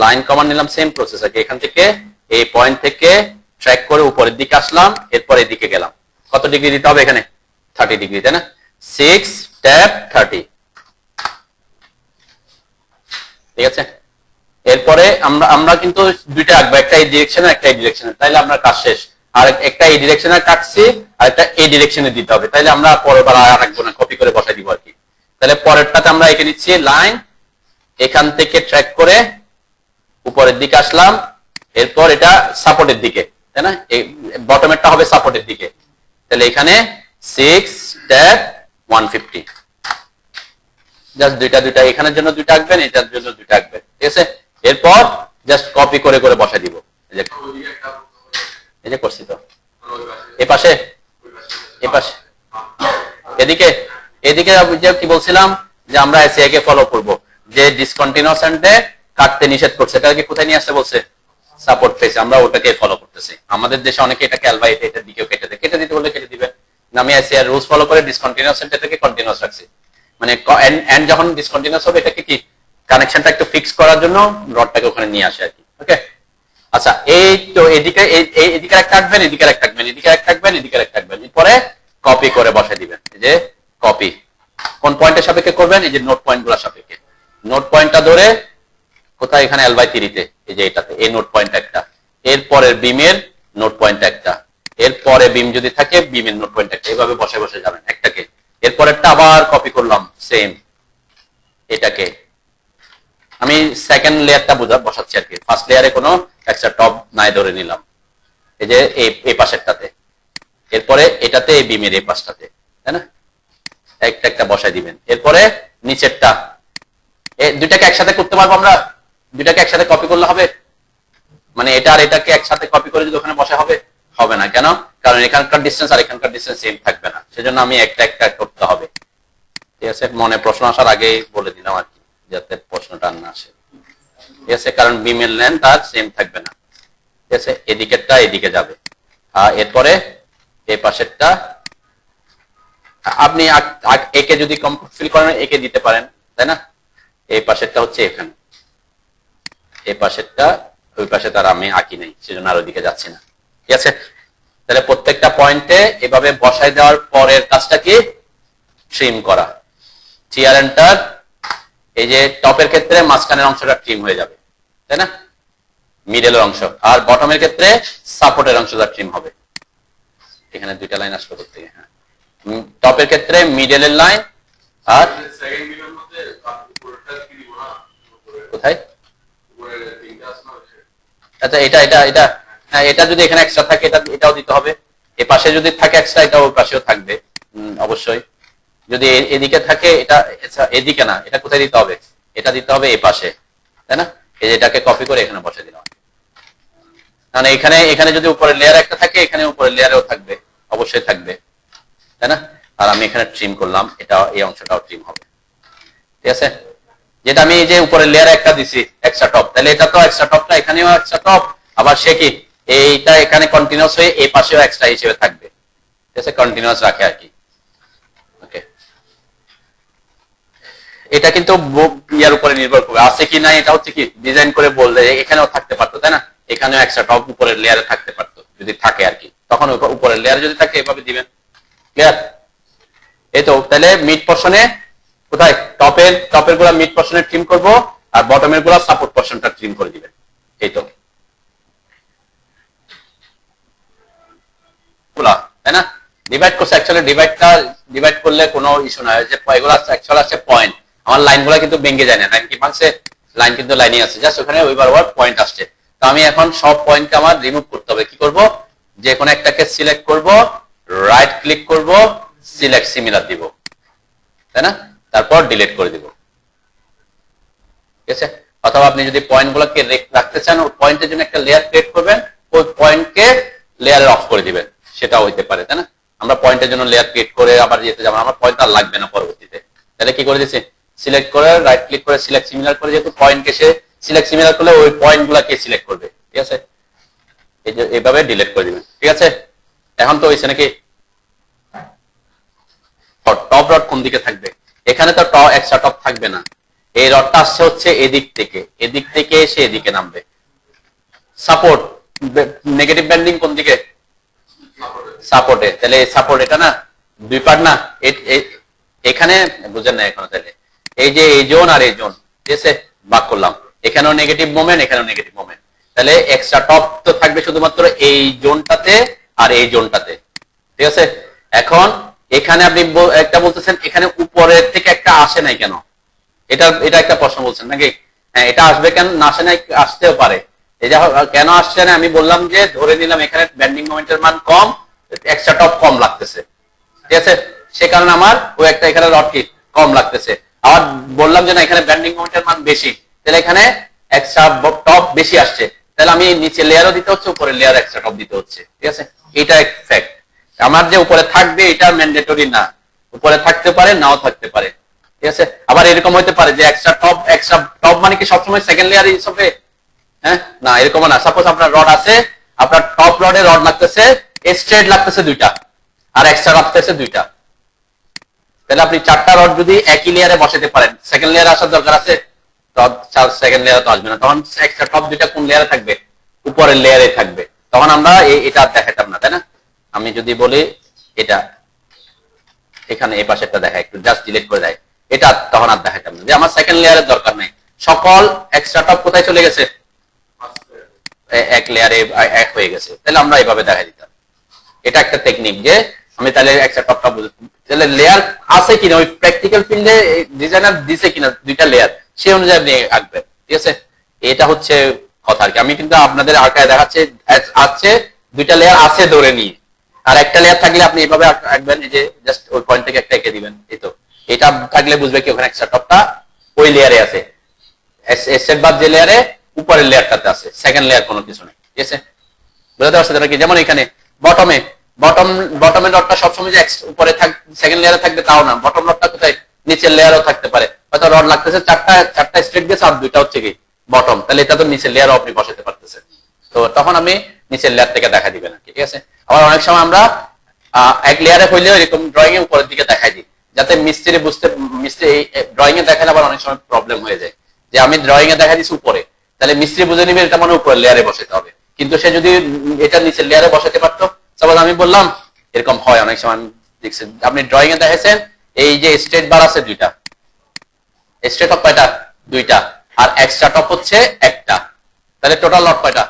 লাইন কমান্ড নিলাম, সেম প্রসেস আছে। এখান থেকে এই পয়েন্ট থেকে ট্র্যাক করে উপরের দিকে আসলাম, এরপর এদিকে গেলাম। কত ডিগ্রি দিতে হবে এখানে? 30 ডিগ্রি, তাই না? 6 ট্যাপ 30, ঠিক আছে। এরপরে আমরা কিন্তু দুইটা আঁকবো, একটা এই ডিরেকশনে, একটা এই ডিরেকশনে, তাইলে আমরা কাজ শেষ। আর একটা এই ডিরেকশনে কাটছি, আর একটা এই ডিরেকশনে দিতে হবে, তাইলে আমরা পরের বার আর আঁকবো না, কপি করে বসাই দিব আর কি। তাহলে পরেরটাতে আমরা এঁকে নিচ্ছি লাইন, এখান থেকে ট্র্যাক করে উপরের দিকে আসলাম, এরপর এটা সাপোর্টের দিকে, তাই না? এই বটমেরটা হবে সাপোর্টের দিকে। তাহলে এখানে 6 ট্যাপ 150, জাস্ট দুইটা এখানের জন্য দুইটা আঁকবেন, এটার জন্য দুইটা আঁকবেন, ঠিক আছে। এরপর জাস্ট কপি করে করে বসাই দিব। এই যে করছি তো, এ পাশে, এ পাশে, এদিকে, এদিকে কি বলছিলাম যে আমরা এসিআই কে ফলো করব, যে ডিসকন্টিনিউয়াস এন্ডে কাটতে নিষেধ করছে, এটাকে কোথায় নিয়ে আসতে বলছে? সাপোর্ট ফেসে। আমরা ওটাকে ফলো করতেছি। আমাদের দেশে অনেকে এটাকে L/8 এটার দিকেও কেটে দিতে বললে কেটে দিবেন। আমি এসিআই রুলস ফলো করে ডিসকন্টিনিউয়াস এন্ড থেকে কন্টিনিউয়াস রাখছি, মানে এন্ড যখন ডিসকন্টিনিউয়াস হবে এটাকে কি কানেকশনটা একটু ফিক্স করার জন্য রডটাকে ওখানে নিয়ে আসে আর কি। ওকে, আচ্ছা, এই তো এদিকে এদিকে একটা আঁকবেন, এদিকে একটা আঁকবেন, এদিকে একটা আঁকবেন, এদিকে একটা আঁকবেন, পরে কপি করে বসাই দিবেন। এই যে কপি, কোন পয়েন্টের সাপেক্ষে করবেন? এই যে নোট পয়েন্টগুলোর সাপেক্ষে। নোট পয়েন্টটা ধরে কোথায়? এখানে L/3 এই যে এটাতে, এই নোট পয়েন্ট একটা, এরপরের বিমের নোট পয়েন্ট একটা, এরপরে বিম যদি থাকে বিমের নোট পয়েন্ট একটা, এইভাবে বসে বসে যাবেন একটাকে। এরপরেরটা আবার কপি করলাম সেম, এটাকে আমি সেকেন্ড লেয়ারটা বসাচ্ছি আর কি। ফার্স্ট লেয়ারে কোনো এক্সট্রা টপ নাই ধরে নিলাম, এই যে এই পাশেরটাতে, এরপরে এটাতে এই বিমের এই পাশটাতে, তাই না? একটা একটা বসাই দিবেন। এরপরে নিচেরটা, দুইটাকে একসাথে করতে পারবো আমরা, দুইটাকে একসাথে কপি করলে হবে, মানে এটা আর এটাকে একসাথে কপি করে যদি ওখানে বসা হবে, হবে না। কেন? কারণ এখানকার ডিসটেন্স আর এখানকার ডিসটেন্স সেম থাকবে না, সেজন্য আমি একটা একটা করতে হবে, ঠিক আছে। মনে প্রশ্ন আসার আগেই বলে দিলাম আর কি, যাতে প্রশ্নটা না আসে, ঠিক আছে। কারণ বিমের লেন্থ আর সেম থাকবে না, ঠিক আছে। এদিকেরটা এদিকে যাবে, আর এরপরে এই পাশেরটা আপনি একে যদি কমফোর্ট ফিল করেন একে দিতে পারেন, তাই না? এই পাশেরটা হচ্ছে এখানে, এই পাশেরটা ওই পাশে তার আমি আঁকি নাই, সেজন্য আর ওইদিকে যাচ্ছি না, ঠিক আছে। তাহলে প্রত্যেকটা পয়েন্টে এভাবে বসাই দেওয়ার পরের কাজটা কি? ট্রিম করা। টিয়ার এন্টার, এই যে টপের ক্ষেত্রে মাঝখানের অংশটা ট্রিম হয়ে যাবে, তাই না? মিডলের অংশ, আর বটমের ক্ষেত্রে সাপোর্টের অংশটা ট্রিম হবে। এখানে দুইটা লাইন আসলো করতে, হ্যাঁ। টপের ক্ষেত্রে মিডলের লাইন, আর কোথায়? আচ্ছা, এটা এটা এটা হ্যাঁ, এটা যদি এখানে এক্সট্রা থাকে এটাও দিতে হবে। এ পাশে যদি থাকে এক্সট্রা, এটা ওই পাশেও থাকবে অবশ্যই। যদি এদিকে থাকে, এটা এদিকে না, এটা কোথায় দিতে হবে? এটা দিতে হবে এই পাশে, তাই না? এই যে এটাকে কপি করে এখানে বসে দিলাম, মানে এখানে এখানে যদি উপরের লেয়ার একটা থাকে, এখানে উপরের লেয়ারেও থাকবে, অবশ্যই থাকবে, তাই না? আর আমি এখানে ট্রিম করলাম, এটা এই অংশটাও ট্রিম হবে, ঠিক আছে। যেটা আমি এই যে উপরের লেয়ারে একটা দিছি এক্সট্রা টপ, তাহলে এটা তো এক্সট্রা টপটা এখানেও এক্সট্রা টপ, আবার সে কি এইটা এখানে কন্টিনিউয়াস হয়ে এই পাশেও এক্সট্রা হিসেবে থাকবে, ঠিক আছে। কন্টিনিউয়াস রাখে আর কি। ওকে, এটা কিন্তু ইয়ার উপরে নির্ভর করবে আছে কি না, এটা হচ্ছে কি ডিজাইন করে বললে এখানেও থাকতে পারতো, তাই না? এখানেও এক্সট্রা টপ উপরের লেয়ারে থাকতে পারতো, যদি থাকে আর কি, তখন উপরের লেয়ারে যদি থাকে এভাবে দিবেন, ক্লিয়ার? এই তো, তাহলে মিড পোরশনে কোথায়? টপের গুলা মিড পোরশনে ট্রিম করব, আর বটমের গুলা সাপোর্ট পোরশনটা ট্রিম করে দিবেন, এই তো, তাই না? ডিভাইড করছে, অ্যাকচুয়ালি ডিভাইড করলে কোনো ইস্যু না, যে এগুলো অ্যাকচুয়ালি আছে পয়েন্ট। আমার লাইনগুলো কিন্তু ভেঙে যায় না, লাইন কি ভাঙছে? লাইন কিন্তু লাইনই আছে, জাস্ট ওখানে ওইবার পয়েন্ট আসছে। তো আমি এখন সব পয়েন্টকে আমার রিমুভ করতে হবে। কি করব? যে কোনো একটাকে সিলেক্ট করব, রাইট ক্লিক করব, সিলেক্ট সিমিলার দিব, তাই না? তারপর ডিলিট করে দিব, ঠিক আছে। অথবা আপনি যদি পয়েন্টগুলোকে রাখতে চান, ওই পয়েন্টের জন্য একটা লেয়ার ক্রিয়েট করবেন, ওই পয়েন্টকে লেয়ারে অফ করে দিবেন, সেটাও হইতে পারে, তাই না? আমরা পয়েন্টের জন্য লেয়ার ক্রিয়েট করে আবার যেতে যাবো, আমার পয়েন্ট আর লাগবে না পরবর্তীতে। তাহলে কি করে দিচ্ছি? সিলেক্ট করে রাইট ক্লিক করে সিলেক্ট সিমিলার করে, যেহেতু পয়েন্টকে সে সিলেক্ট সিমিলার করলে ওই পয়েন্টগুলোকে সিলেক্ট করবে, ঠিক আছে। এই যে এইভাবে ডিলিট করে দিবেন, ঠিক আছে। এখন তো হয়েছে নাকি? টপ রড কোন দিকে থাকবে? এখানে তো এক্সট্রা টপ থাকবে না, এই রডটা আসছে হচ্ছে এদিক থেকে এসে এদিকে নামবে। সাপোর্ট নেগেটিভ ব্যান্ডিং কোন দিকে? সাপোর্টে। তাহলে সাপোর্ট এটা না, দুই পার্ট না, এখানে বুঝেন না এখনো। তাহলে এই যে এই জোন আর এই জোন, ঠিক আছে, ভাগ করলাম, এখানেও নেগেটিভ মোমেন্ট, এখানেও নেগেটিভ মোমেন্ট। তাহলে এক্সট্রা টপ তো থাকবে শুধুমাত্র এই জোনটাতে আর এই জোনটাতে, ঠিক আছে। এখন এখানে আপনি একটা বলতেছেন এখানে উপরের থেকে একটা আসে নাই কেন, এটা একটা প্রশ্ন বলছেন নাকি? হ্যাঁ, এটা আসবে কেন, না আসে নাই, আসতেও পারে। এই যে কেন আসছে না, আমি বললাম যে ধরে নিলাম এখানে ব্যান্ডিং মোমেন্টের মান কম, এক্সট্রা টপ কম লাগতেছে, ঠিক আছে, সে কারণে আমার ওই একটা এখানে রড কি কম লাগতেছে। আবার বললাম যে না এখানে ব্যান্ডিং মোমেন্টের মান বেশি, তাহলে এখানে এক্সট্রা টপ বেশি আসছে, তাহলে আমি নিচে লেয়ারও দিতে হচ্ছে, উপরে লেয়ার এক্সট্রা টপ দিতে হচ্ছে, ঠিক আছে। এটা এক ফ্যাক্ট। আমার যে উপরে থাকবে এটা ম্যান্ডেটরি না, উপরে থাকতে পারে নাও থাকতে পারে, ঠিক আছে। আবার এরকম হতে পারে যে এক্সট্রা টপ মানে কি সবসময় সেকেন্ড লেয়ার হিসেবে? হ্যাঁ, না, এরকম না। সাপোজ আপনার রড আছে, আপনার টপ রডে রড লাগতেছে স্ট্রেট লাগতেছে দুইটা, আর এক্সট্রা লাগতেছে দুইটা, তাহলে আপনি চারটা রড যদি একই লেয়ারে বসাতে পারেন, সেকেন্ড লেয়ারে আসার দরকার আছে? সেকেন্ড লেয়ারে তো আসবে না, তখন এক্সট্রা টপ দুইটা কোন লেয়ারে থাকবে? উপরের লেয়ারে থাকবে। তখন আমরা এটা দেখাতাম না, তাই না? আমি যদি বলি এটা এখানে এই পাশেরটা দেখা, একটু জাস্ট ডিলিট করে দেয়, এটা তখন আর দেখাতাম না যে আমার সেকেন্ড লেয়ারের দরকার নেই। সকল এক্সট্রা টপ কোথায় চলে গেছে? এক লেয়ারে এক হয়ে গেছে, তাহলে আমরা এইভাবে দেখাই দিতাম। এটা একটা টেকনিক যে আমি তাহলে এক্সট্রা টপটা বুঝতে, তাহলে লেয়ার আছে কিনা, ওই প্র্যাকটিক্যাল ফিল্ডে ডিজাইনার দিছে কিনা দুইটা লেয়ার, সেই অনুযায়ী আপনি আঁকবেন, ঠিক আছে। এটা হচ্ছে কথা আর কি। আমি কিন্তু আপনাদের আঁকায় দেখাচ্ছে আছে দুইটা লেয়ার আছে ধরে নিয়ে, আর একটা লেয়ার থাকলে আপনি এইভাবে আঁকবেন, এই যে জাস্ট ওই পয়েন্ট থেকে একটা এঁকে দিবেন, এই তো। এটা থাকলে বুঝবে কি ওখানে এক্সট্রা টপটা ওই লেয়ারে আছে, সেট বাদ যে লেয়ারে উপরের লেয়ারটাতে আছে, সেকেন্ড লেয়ার কোনো কিছু নেই, ঠিক আছে। বুঝতে পারছেন নাকি? যেমন এখানে বটমের রডটা সবসময় যে উপরে সেকেন্ড লেয়ারে থাকবে তাও না, বটম রডটা কোথায় নিচের লেয়ারও থাকতে পারে। হয়তো রড লাগতেছে চারটা স্ট্রেট গেছে আর দুইটা হচ্ছে কি বটম, তাহলে এটা তো নিচের লেয়ারও আপনি বসাতে পারতেছেন। তো তখন আমি নিচের লেয়ার থেকে দেখা দিবেন, ঠিক আছে। আবার অনেক সময় আমরা এক লেয়ারে হইলেও এরকম ড্রয়িং এ উপরের দিকে দেখাই দিই, যাতে মিস্ত্রি ড্রয়িং এ দেখালে আবার অনেক সময় প্রবলেম হয়ে যায়, যে আমি ড্রয়িং এ দেখা দিচ্ছি উপরে, তাহলে মিস্ত্রি বুঝে নিবে এটা মানে উপরের লেয়ারে বসাতে হবে, কিন্তু সে যদি এটা নিচের লেয়ারে বসাতে পারতো। সাপোজ আমি বললাম, এরকম হয় অনেক সময় দেখছেন, আপনি ড্রয়িং এ দেখেছেন এই যে স্ট্রেট বার আছে দুইটা, স্ট্রেট টপ কয়টা? দুইটা, আর এক্সট্রা টপ হচ্ছে একটা, তাহলে টোটাল রড কয়টা?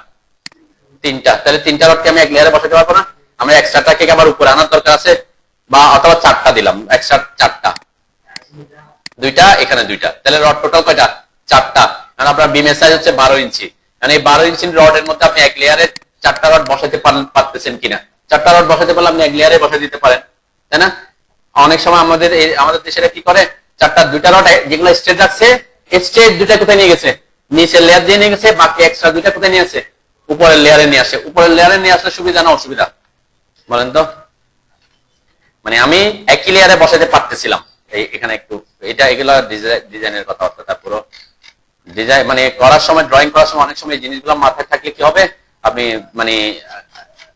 তিনটা। তাহলে তিনটা রডকে আমি এক লেয়ারে বসাতে পারবো না, আমরা এক্সট্রাটাকে আবার উপরে আনার দরকার আছে, বা অথবা চারটা দিলাম, এক্সট্রা চারটা, দুইটা এখানে দুইটা, তাহলে রড টোটাল কয়টা? চারটা। কারণ আপনার বিমের সাইজ হচ্ছে 12 ইঞ্চি, মানে এই 12 ইঞ্চি রডের মধ্যে আপনি এক লেয়ারে চারটা রড বসাতে পারতেছেন কিনা? চারটা রড বসাতে পারলে আপনি এক লেয়ারে বসে দিতে পারেন, তাই না? অনেক সময় আমাদের দেশেরা কি করে, দুইটা রড যেগুলো স্ট্রেট রাখছে, স্ট্রেট দুইটা কোথায় নিয়ে গেছে? নিচের লেয়ার দিয়ে নিয়ে গেছে, বাকি এক্সট্রা দুইটা কোথায় নিয়ে আসে? উপরের লেয়ারে নিয়ে আসে। উপরের লেয়ারে নিয়ে আসলে সুবিধা না অসুবিধা বলেন তো? মানে আমি একই লেয়ারে বসাতে পারতেছিলাম, এখানে একটু এগুলা ডিজাইনের কথাবার্তা, তারপর ডিজাইন মানে করার সময়, ড্রয়িং করার সময় অনেক সময় এই জিনিসগুলো মাথায় থাকলে কি হবে, আপনি মানে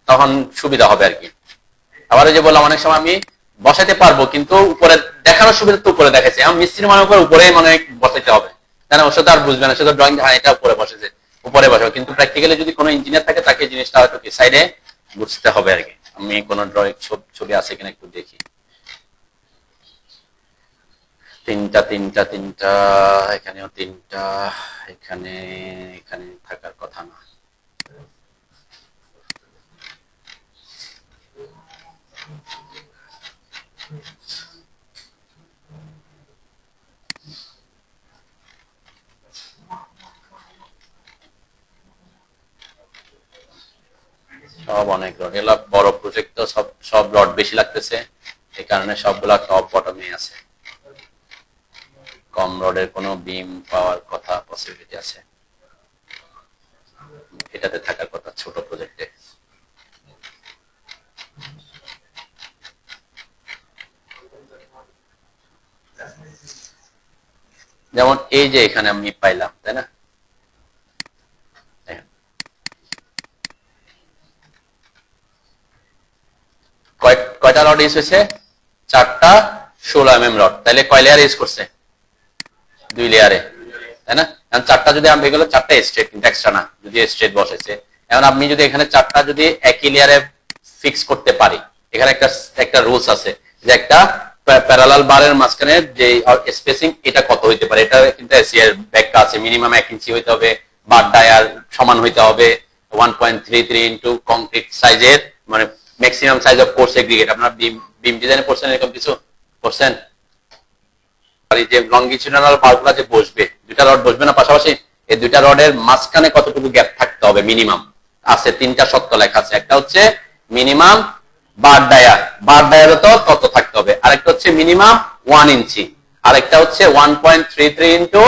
তখন সুবিধা হবে আর কি। আবার ওই যে বললাম অনেক সময় আমি বসাতে পারবো, কিন্তু উপরে দেখানোর সুবিধা তো উপরে দেখাচ্ছে, আমি মিস্ত্রি মনে করে উপরে মানে বসাইতে হবে, তাই না? ওর সাথে আর বুঝবে না, শুধু ড্রয়িং এটা উপরে বসেছে, উপরে বসাবো, কিন্তু প্র্যাকটিক্যালি যদি কোনো ইঞ্জিনিয়ার থাকে তাকে জিনিসটা হয়তো কি সাইডে বুঝতে হবে আর কি। আমি কোন ড্রয়িং ছবি আছে কিনা একটু দেখি। তিনটা তিনটা তিনটা, এখানেও তিনটা, এখানে এখানে থাকার কথা না। সব অনেক রড, এগুলা বড় প্রজেক্ট তো সব রড বেশি লাগতেছে, এই কারণে সবগুলা টপ বটমে আছে। কম রডের কোনো বিম পাওয়ার কথা পসিবিলিটি আছে, এটাতে থাকার কথা ছোট প্রজেক্টে। যেমন এই যে এখানে আমি পাইলাম, তাই না? কয়টা রড ইউজ হয়েছে? চারটা, 16 রড, তাহলে কয় লেয়ারে ইউজ করছে? 2 লেয়ারে, তাই না? এখন চারটা যদি আমি এগুলো চারটা স্ট্রেট, কিন্তু এক্সট্রা না, যদি স্ট্রেট বসেছে। এখন আপনি যদি এখানে চারটা যদি একই লেয়ারে ফিক্স করতে পারি, এখানে একটা রুলস আছে যে একটা প্যারালাল বারের মাঝখানে যে স্পেসিং এটা কত হইতে পারে, এটা কিন্তু এসিআর ব্যাখ্যা আছে। মিনিমাম 1 ইঞ্চি হইতে হবে, বার ডায়ার সমান হইতে হবে 1.33 ইনটু কংক্রিট সাইজের, মানে maximum size of course aggregate. আপনার বিম ডিজাইনে পড়ছেন এরকম কিছু পড়ছেন? যে লংগিচুডানাল বারগুলা যে বসবে, দুইটা রড বসবে না পাশাপাশি, এই দুইটা রডের মাঝখানে কতটুকু গ্যাপ থাকতে হবে মিনিমাম আছে, 3টা শর্ত লেখা আছে। একটা হচ্ছে মিনিমাম বার ডায়ারও তো তত থাকতে হবে, আরেকটা হচ্ছে মিনিমাম 1 ইঞ্চি, আরেকটা হচ্ছে 1.33 into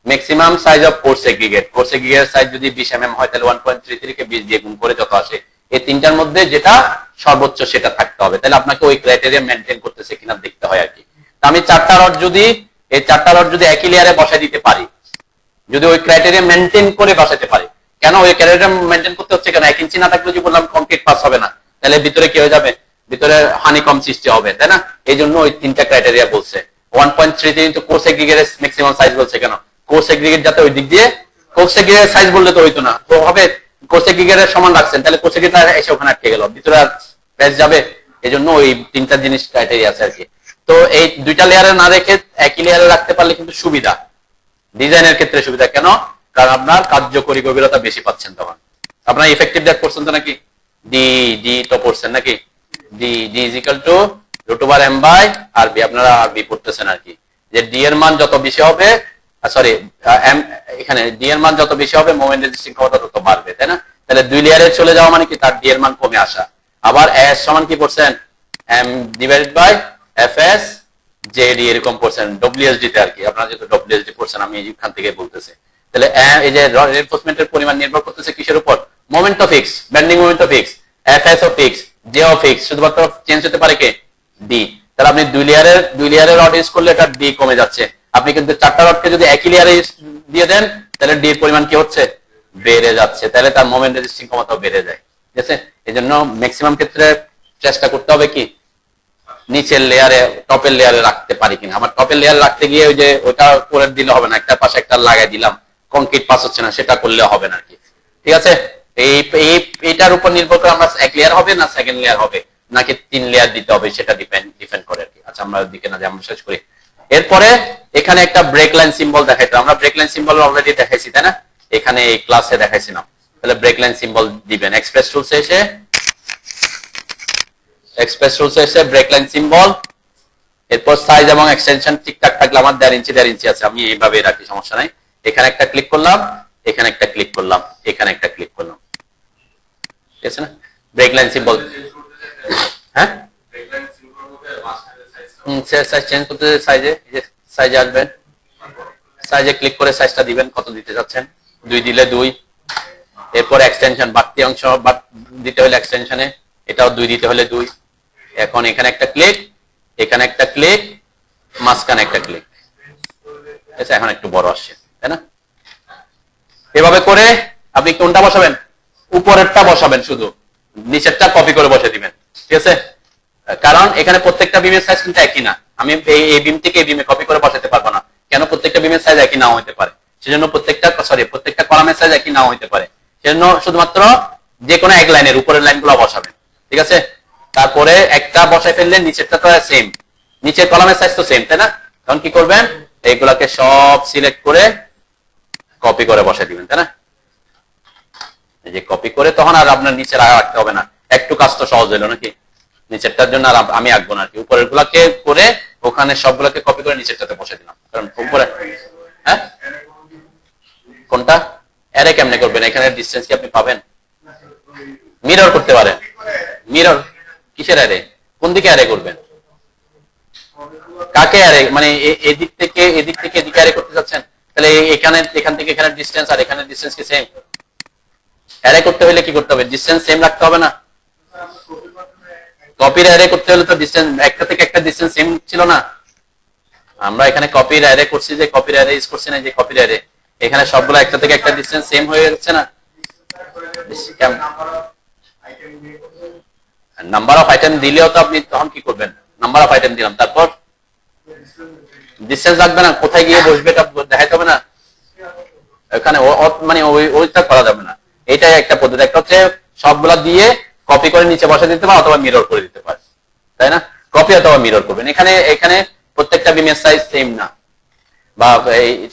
maximum size of course aggregate. Course aggregate size যদি 20 mm হয় তাহলে 1.33 কে 20 দিয়ে গুণ করে যত আসে, এই তিনটার মধ্যে যেটা সর্বোচ্চ সেটা থাকতে হবে। তাহলে আপনাকে ওই ক্রাইটেরিয়া মেনটেন করতেছে কিনা দেখতে হয় আর কি। আমি চারটা রড যদি একই লেয়ারে বসাই দিতে পারি, যদি ওই ক্রাইটেরিয়া মেনটেন করে বসাতে পারি, কেন ওই ক্রাইটেরিয়া মেনটেন করতে হচ্ছে কেন? 1 ইঞ্চি না থাকলে যদি বললাম কংক্রিট পাস হবে না, তাহলে ভিতরে কি হয়ে যাবে? ভিতরে হানিকম সৃষ্টি হবে, তাই না? এই জন্য ওই 3টা ক্রাইটেরিয়া বলছে। 1.33 ইনটু কোর্স এগ্রিগেটের ম্যাক্সিমাম সাইজ বলছে কেন? কোর্স এগ্রিগেট যাতে ওই দিক দিয়ে, কোর্স এগ্রিগেটের সাইজ বললে তো হইতো না, তো হবে কোর্স এগ্রিগেটের সমান রাখছেন, তাহলে কোর্স এগ্রিগেট এসে ওখানে আটকে গেল, ভিতরে আর প্যাচ যাবে। এই জন্য ওই 3টা জিনিস ক্রাইটেরিয়া আছে আর কি। তো এই 2টা লেয়ারে না রেখে একই লেয়ারে রাখতে পারলে কিন্তু সুবিধা, ডিজাইনের ক্ষেত্রে সুবিধা। কেন? কারণ আপনার কার্যকরী গভীরতা বেশি পাচ্ছেন তখন। আপনার ইফেক্টিভ ডেপথ পড়ছেন তো নাকি? ডি তো পড়ছেন নাকি? D is equal to √m/rb, আপনারা আরবি পড়তেছেন আর কি। যে ডি এর মান যত বেশি হবে, সরি এম, এখানে ডি এর মান যত বেশি হবে মোমেন্ট রেজিস্টিং ক্ষমতা তত বাড়বে, তাই না? তাহলে 2 লেয়ারে চলে যাওয়া মানে কি তার ডি এর মান কমে আসা। আবার এস সমান কি পড়ছেন? m/fs জেডি এরকম পড়ছেন ডব্লিউএসডি তে আর কি। আপনারা যেহেতু ডব্লিউএসডি পড়ছেন আমি এইখান থেকে বলতেছি। তাহলে এই যে রিইনফোর্সমেন্টের পরিমাণ নির্ভর করতেছে কিসের উপর? Moment of fix, bending moment of fix, FS of fix, J of fix, শুধুমাত্র চেঞ্জ হতে পারে কে? ডি। তাহলে আপনি 2 লেয়ারের রড ইউজ করলে এটা ডি কমে যাচ্ছে। আপনি কিন্তু 4টা রডকে যদি একই লেয়ারে দিয়ে দেন তাহলে ডি এর পরিমাণ কি হচ্ছে? বেড়ে যাচ্ছে। তাহলে তার মোমেন্ট রেজিস্টিং ক্ষমতাও বেড়ে যায়, ঠিক আছে? এজন্য ম্যাক্সিমাম ক্ষেত্রে চেষ্টা করতে হবে কি নিচের লেয়ারে, টপের লেয়ারে রাখতে পারি কিনা। আমার টপের লেয়ারে রাখতে গিয়ে ওই যে ওটা করে দিলে হবে না, একটা পাশে একটা লাগাই দিলাম, কংক্রিট পাস হচ্ছে না, সেটা করলে হবে না আর কি, ঠিক আছে? এইটার উপর নির্ভর করে আমরা 1 লেয়ার হবে না 2nd লেয়ার হবে নাকি 3 লেয়ার দিতে হবে, সেটা ডিপেন্ড করে আর কি। আচ্ছা আমরা ওইদিকে না যে আমরা শেষ করি। এরপরে এখানে একটা ব্রেক লাইন সিম্বল দেখাইতো, আমরা ব্রেক লাইন সিম্বল অলরেডি দেখাইছি, তাই না? এখানে এই ক্লাসে দেখাইছিলাম। তাহলে ব্রেক লাইন সিম্বল দিবেন এক্সপ্রেস টুলসে এসে, ব্রেক লাইন সিম্বল। এরপর সাইজ এবং এক্সটেনশন ঠিকঠাক থাকলে, আমার 1.5 ইঞ্চি আছে, আমি এইভাবে রাখি, সমস্যা নাই। এখানে একটা ক্লিক করলাম, এখানে একটা ক্লিক করলাম, এখানে একটা ক্লিক করলাম, ঠিক আছে না? ব্রেক লাইন সিম্বল, হ্যাঁ সাইজ চেঞ্জ করতে সাইজে আসবেন, সাইজে ক্লিক করে সাইজটা দিবেন, কত দিতে যাচ্ছেন, 2 দিলে 2। এরপর এক্সটেনশন, বাড়তি অংশ দিতে হলে এক্সটেনশনে, এটাও 2 দিতে হলে 2। এখন এখানে একটা ক্লিক, এখানে একটা ক্লিক, মাঝখানে একটা ক্লিক, আচ্ছা এখন একটু বড় আসছে, তাই না? এভাবে করে আপনি কোনটা বসাবেন? উপরেরটা বসাবেন, শুধু নিচেরটা কপি করে বসে দিবেন, ঠিক আছে? কারণ এখানে প্রত্যেকটা বিমের সাইজ কিন্তু একই না, আমি এই বিম থেকে এই বিমে কপি করে বসাতে পারবো না। কেন? প্রত্যেকটা বিমের সাইজ একই নাও হতে পারে, সেজন্য প্রত্যেকটা কলামের সাইজ একই নাও হতে পারে, সেজন্য শুধুমাত্র যে কোনো এক লাইনের উপরের লাইনগুলো বসাবেন, ঠিক আছে? তারপরে একটা বসাই ফেললে নিচেরটা তো সেম, নিচের কলামের সাইজ তো সেম, তাই না? তখন কি করবেন? এইগুলাকে সব সিলেক্ট করে কপি করে বসাই দিবেন, তাই না? এই যে কপি করে, তখন আর আপনার নিচের রাখতে হবে না, একটু কাজ তো সহজ হলো নাকি? নিচেরটার জন্য আর আমি আঁকবো না আর কি, উপরের গুলাকে করে ওখানে সবগুলোকে কপি করে নিচেরটাতে বসে দিলাম। কারণ উপরে, হ্যাঁ কোনটা অ্যারে কেমনে করবেন? এখানে ডিসটেন্স কি আপনি পাবেন? মিরর করতে পারেন। মিরর কিসের অ্যারে? কোন দিকে অ্যারে করবেন? কাকে অ্যারে, মানে এদিক থেকে এদিকে অ্যারে করতে যাচ্ছেন? তাহলে এখান থেকে এখানে ডিসটেন্স আর এখানে ডিসটেন্স কি সেম? অ্যারে করতে হলে কি করতে হবে? ডিসটেন্স সেম রাখতে হবে না? কপির অ্যারে করতে হলে তো ডিসটেন্স একটা থেকে একটা ডিসটেন্স সেম ছিল না? আমরা এখানে কপির অ্যারে করছি, যে কপির অ্যারে ইউজ করছি না, যে কপির অ্যারে, এখানে সবগুলো একটা থেকে একটা ডিসটেন্স সেম হয়ে যাচ্ছে না? নাম্বার অফ আইটেম দিলেও তো আপনি তখন কি করবেন? নাম্বার অফ আইটেম দিলাম, তারপর ডিসটেন্স রাখবে না, কোথায় গিয়ে বসবে এটা দেখাইতে হবে না, এখানে মানে ওইটা করা যাবে না। এটাই একটা পদ্ধতি। একটা হচ্ছে সবগুলা দিয়ে কপি করে নিচে বসে দিতে পারে অথবা মিরর করে দিতে পারে, তাই না? কপি অথবা মিরর করবেন। এখানে প্রত্যেকটা বিমের সাইজ সেম না, বা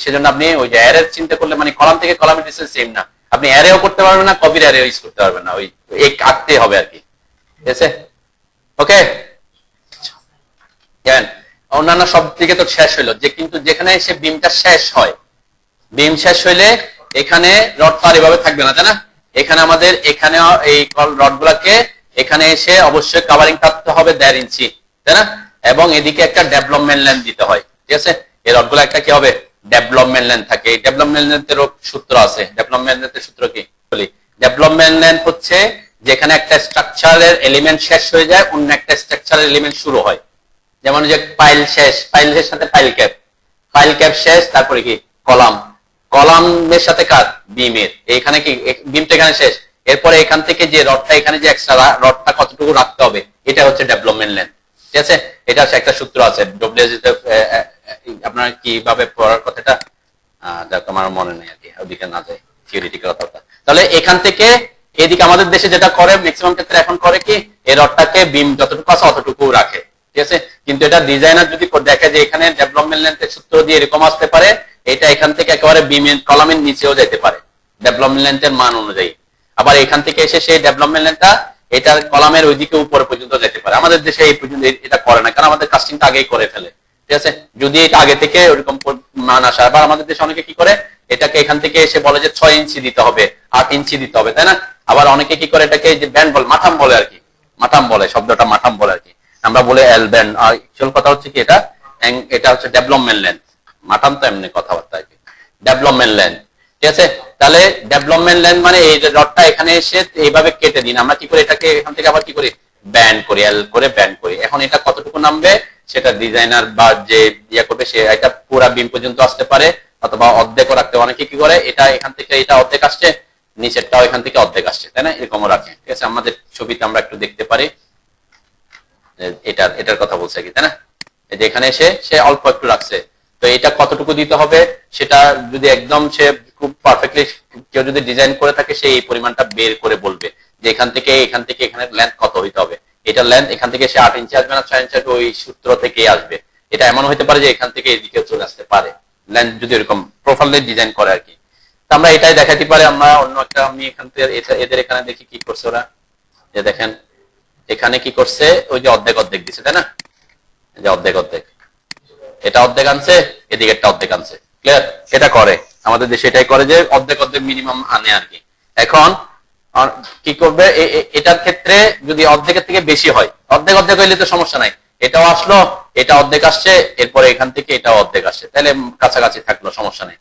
সেজন্য আপনি ওই যে অ্যারে চিন্তা করলে মানে কলাম থেকে কলামের ডিসটেন্স সেম না, আপনি অ্যারেও করতে পারবেন না, কপির অ্যারেও ইউজ করতে পারবেন না, ওই এক আঁকতে হবে আর কি। ঠিক আছে, ওকে। অন্যান্য সব দিকে তো শেষ হইলো, যে কিন্তু যেখানে এসে বিমটা শেষ হয়, বিম শেষ হইলে এখানে রড তো আর এভাবে থাকবে না, তাই না? এখানে আমাদের এখানে এই রড গুলাকে এখানে এসে অবশ্যই কাভারিং থাকতে হবে 1.5 ইঞ্চি, তাই না? এবং এদিকে একটা ডেভেলপমেন্ট লেন্থ দিতে হয়। ঠিক আছে, এই রড গুলা একটা কি হবে, ডেভেলপমেন্ট লেন্থ থাকে। এই ডেভেলপমেন্ট লেন্থের সূত্র আছে। ডেভেলপমেন্ট লেন্থের সূত্র কি বলি? ডেভেলপমেন্ট লেন্থ হচ্ছে যেখানে একটা স্ট্রাকচারের এলিমেন্ট শেষ হয়ে যায়, অন্য একটা স্ট্রাকচারের এলিমেন্ট শুরু হয়। যেমন যে পাইল শেষ, পাইলের সাথে পাইল ক্যাপ শেষ, তারপরে কি কলাম, কলামের সাথে কার, বিমের। এইখানে কি বিমটা এখানে শেষ, এরপরে এখান থেকে যে রডটা, এখানে যে এক্সট্রা রডটা কতটুকু রাখতে হবে, এটা হচ্ছে ডেভেলপমেন্ট লেন্থ। ঠিক আছে, এটা একটা সূত্র আছে ডব্লিউএসজি। আপনার কিভাবে পড়ার কথাটা তোমার মনে নেই আর কি, ওদিকে না যায় থিওরিটিক্যাল কথা। তাহলে এখান থেকে এদিকে আমাদের দেশে যেটা করে ম্যাক্সিমাম ক্ষেত্রে এখন করে কি, এই রডটাকে বিম যতটুকু আছে অতটুকু রাখে। ঠিক আছে, কিন্তু এটা ডিজাইনার যদি দেখে যে এখানে ডেভেলপমেন্ট লেন্থের সূত্র দিয়ে এরকম আসতে পারে, এটা এখান থেকে একেবারে বিমের কলামের নিচেও যেতে পারে ডেভেলপমেন্ট লেন্থের মান অনুযায়ী। আবার এখান থেকে এসে সেই ডেভেলপমেন্ট লেন্থটা এটা কলামের ওইদিকে উপরে পর্যন্ত যেতে পারে। আমাদের দেশে এই পর্যন্ত এটা করে না, কারণ আমাদের কাস্টিংটা আগেই করে ফেলে। ঠিক আছে, যদি এটা আগে থেকে ওরকম মান আসে। আবার আমাদের দেশে অনেকে কি করে, এটাকে এখান থেকে এসে বলে যে 6 ইঞ্চি দিতে হবে, 8 ইঞ্চি দিতে হবে, তাই না? আবার অনেকে কি করে, এটাকে যে ব্যান্ড বলে, মাথাম বলে আর কি, মাথাম বলে, শব্দটা মাথাম বলে আর কি, আমরা বলে এল ব্যান্ড। আর অ্যাকচুয়াল কথা হচ্ছে কি, এটা হচ্ছে ডেভেলপমেন্ট লেন্থ। মাথাম তো এমনি কথাবার্তা আর কি, ডেভেলপমেন্ট লেন্থ। ঠিক আছে, তাহলে ডেভেলপমেন্ট লেন্থ মানে এই যে রডটা এখানে এসে এইভাবে কেটে দিন, আমরা কি করি, এটাকে এখান থেকে আবার কি করি, ব্যান্ড করি, এল করে ব্যান্ড করি। এখন এটা কতটুকু নামবে সেটা ডিজাইনার বা যে ইয়ে করবে সে, এটা পুরা বিম পর্যন্ত আসতে পারে অথবা অর্ধেকও রাখতে। অনেকে কি করে, এটা এখান থেকে এটা অর্ধেক আসছে, নিচেরটাও এখান থেকে অর্ধেক আসছে, তাই না? এরকমও রাখে। ঠিক আছে, আমাদের ছবিতে আমরা একটু দেখতে পারি, এটার কথা বলছে কি, তাই না? এই যে এখানে এসে সে অল্প একটু রাখছে, তো এটা কতটুকু দিতে হবে সেটা যদি একদম সে খুব পারফেক্টলি কেউ যদি ডিজাইন করে থাকে, সে এই পরিমাণটা বের করে বলবে যে এখান থেকে এখানে লেন্থ কত হইতে হবে। এটা লেন্থ এখান থেকে সে 8 ইঞ্চি আসবে না 6 ইঞ্চি আসবে, ওই সূত্র থেকে আসবে। এটা এমন হইতে পারে যে এখান থেকে এদিকে চলে আসতে পারে লেন্থ, যদি এরকম প্রোফাইলে ডিজাইন করে আর কি। আমরা এটাই দেখাতে পারি। আমরা অন্য একটা, আমি এখান থেকে এদের এখানে দেখি কি করছে ওরা, যে দেখেন এখানে কি করছে, ওই যে অর্ধেক দিছে, তাই না? যে অর্ধেক এটা অর্ধেক আনছে, এদিকে একটা অর্ধেক আনছে। ক্লিয়ার? এটা করে আমাদের দেশে, এটাই করে যে অর্ধেক মিনিমাম আনে আর কি। এখন কি করবে, এটার ক্ষেত্রে যদি অর্ধেকের থেকে বেশি হয়, অর্ধেক হইলে তো সমস্যা নাই, এটাও আসলো, এটা অর্ধেক আসছে, এরপরে এখান থেকে এটাও অর্ধেক আসছে, তাহলে কাছাকাছি থাকলো, সমস্যা নেই।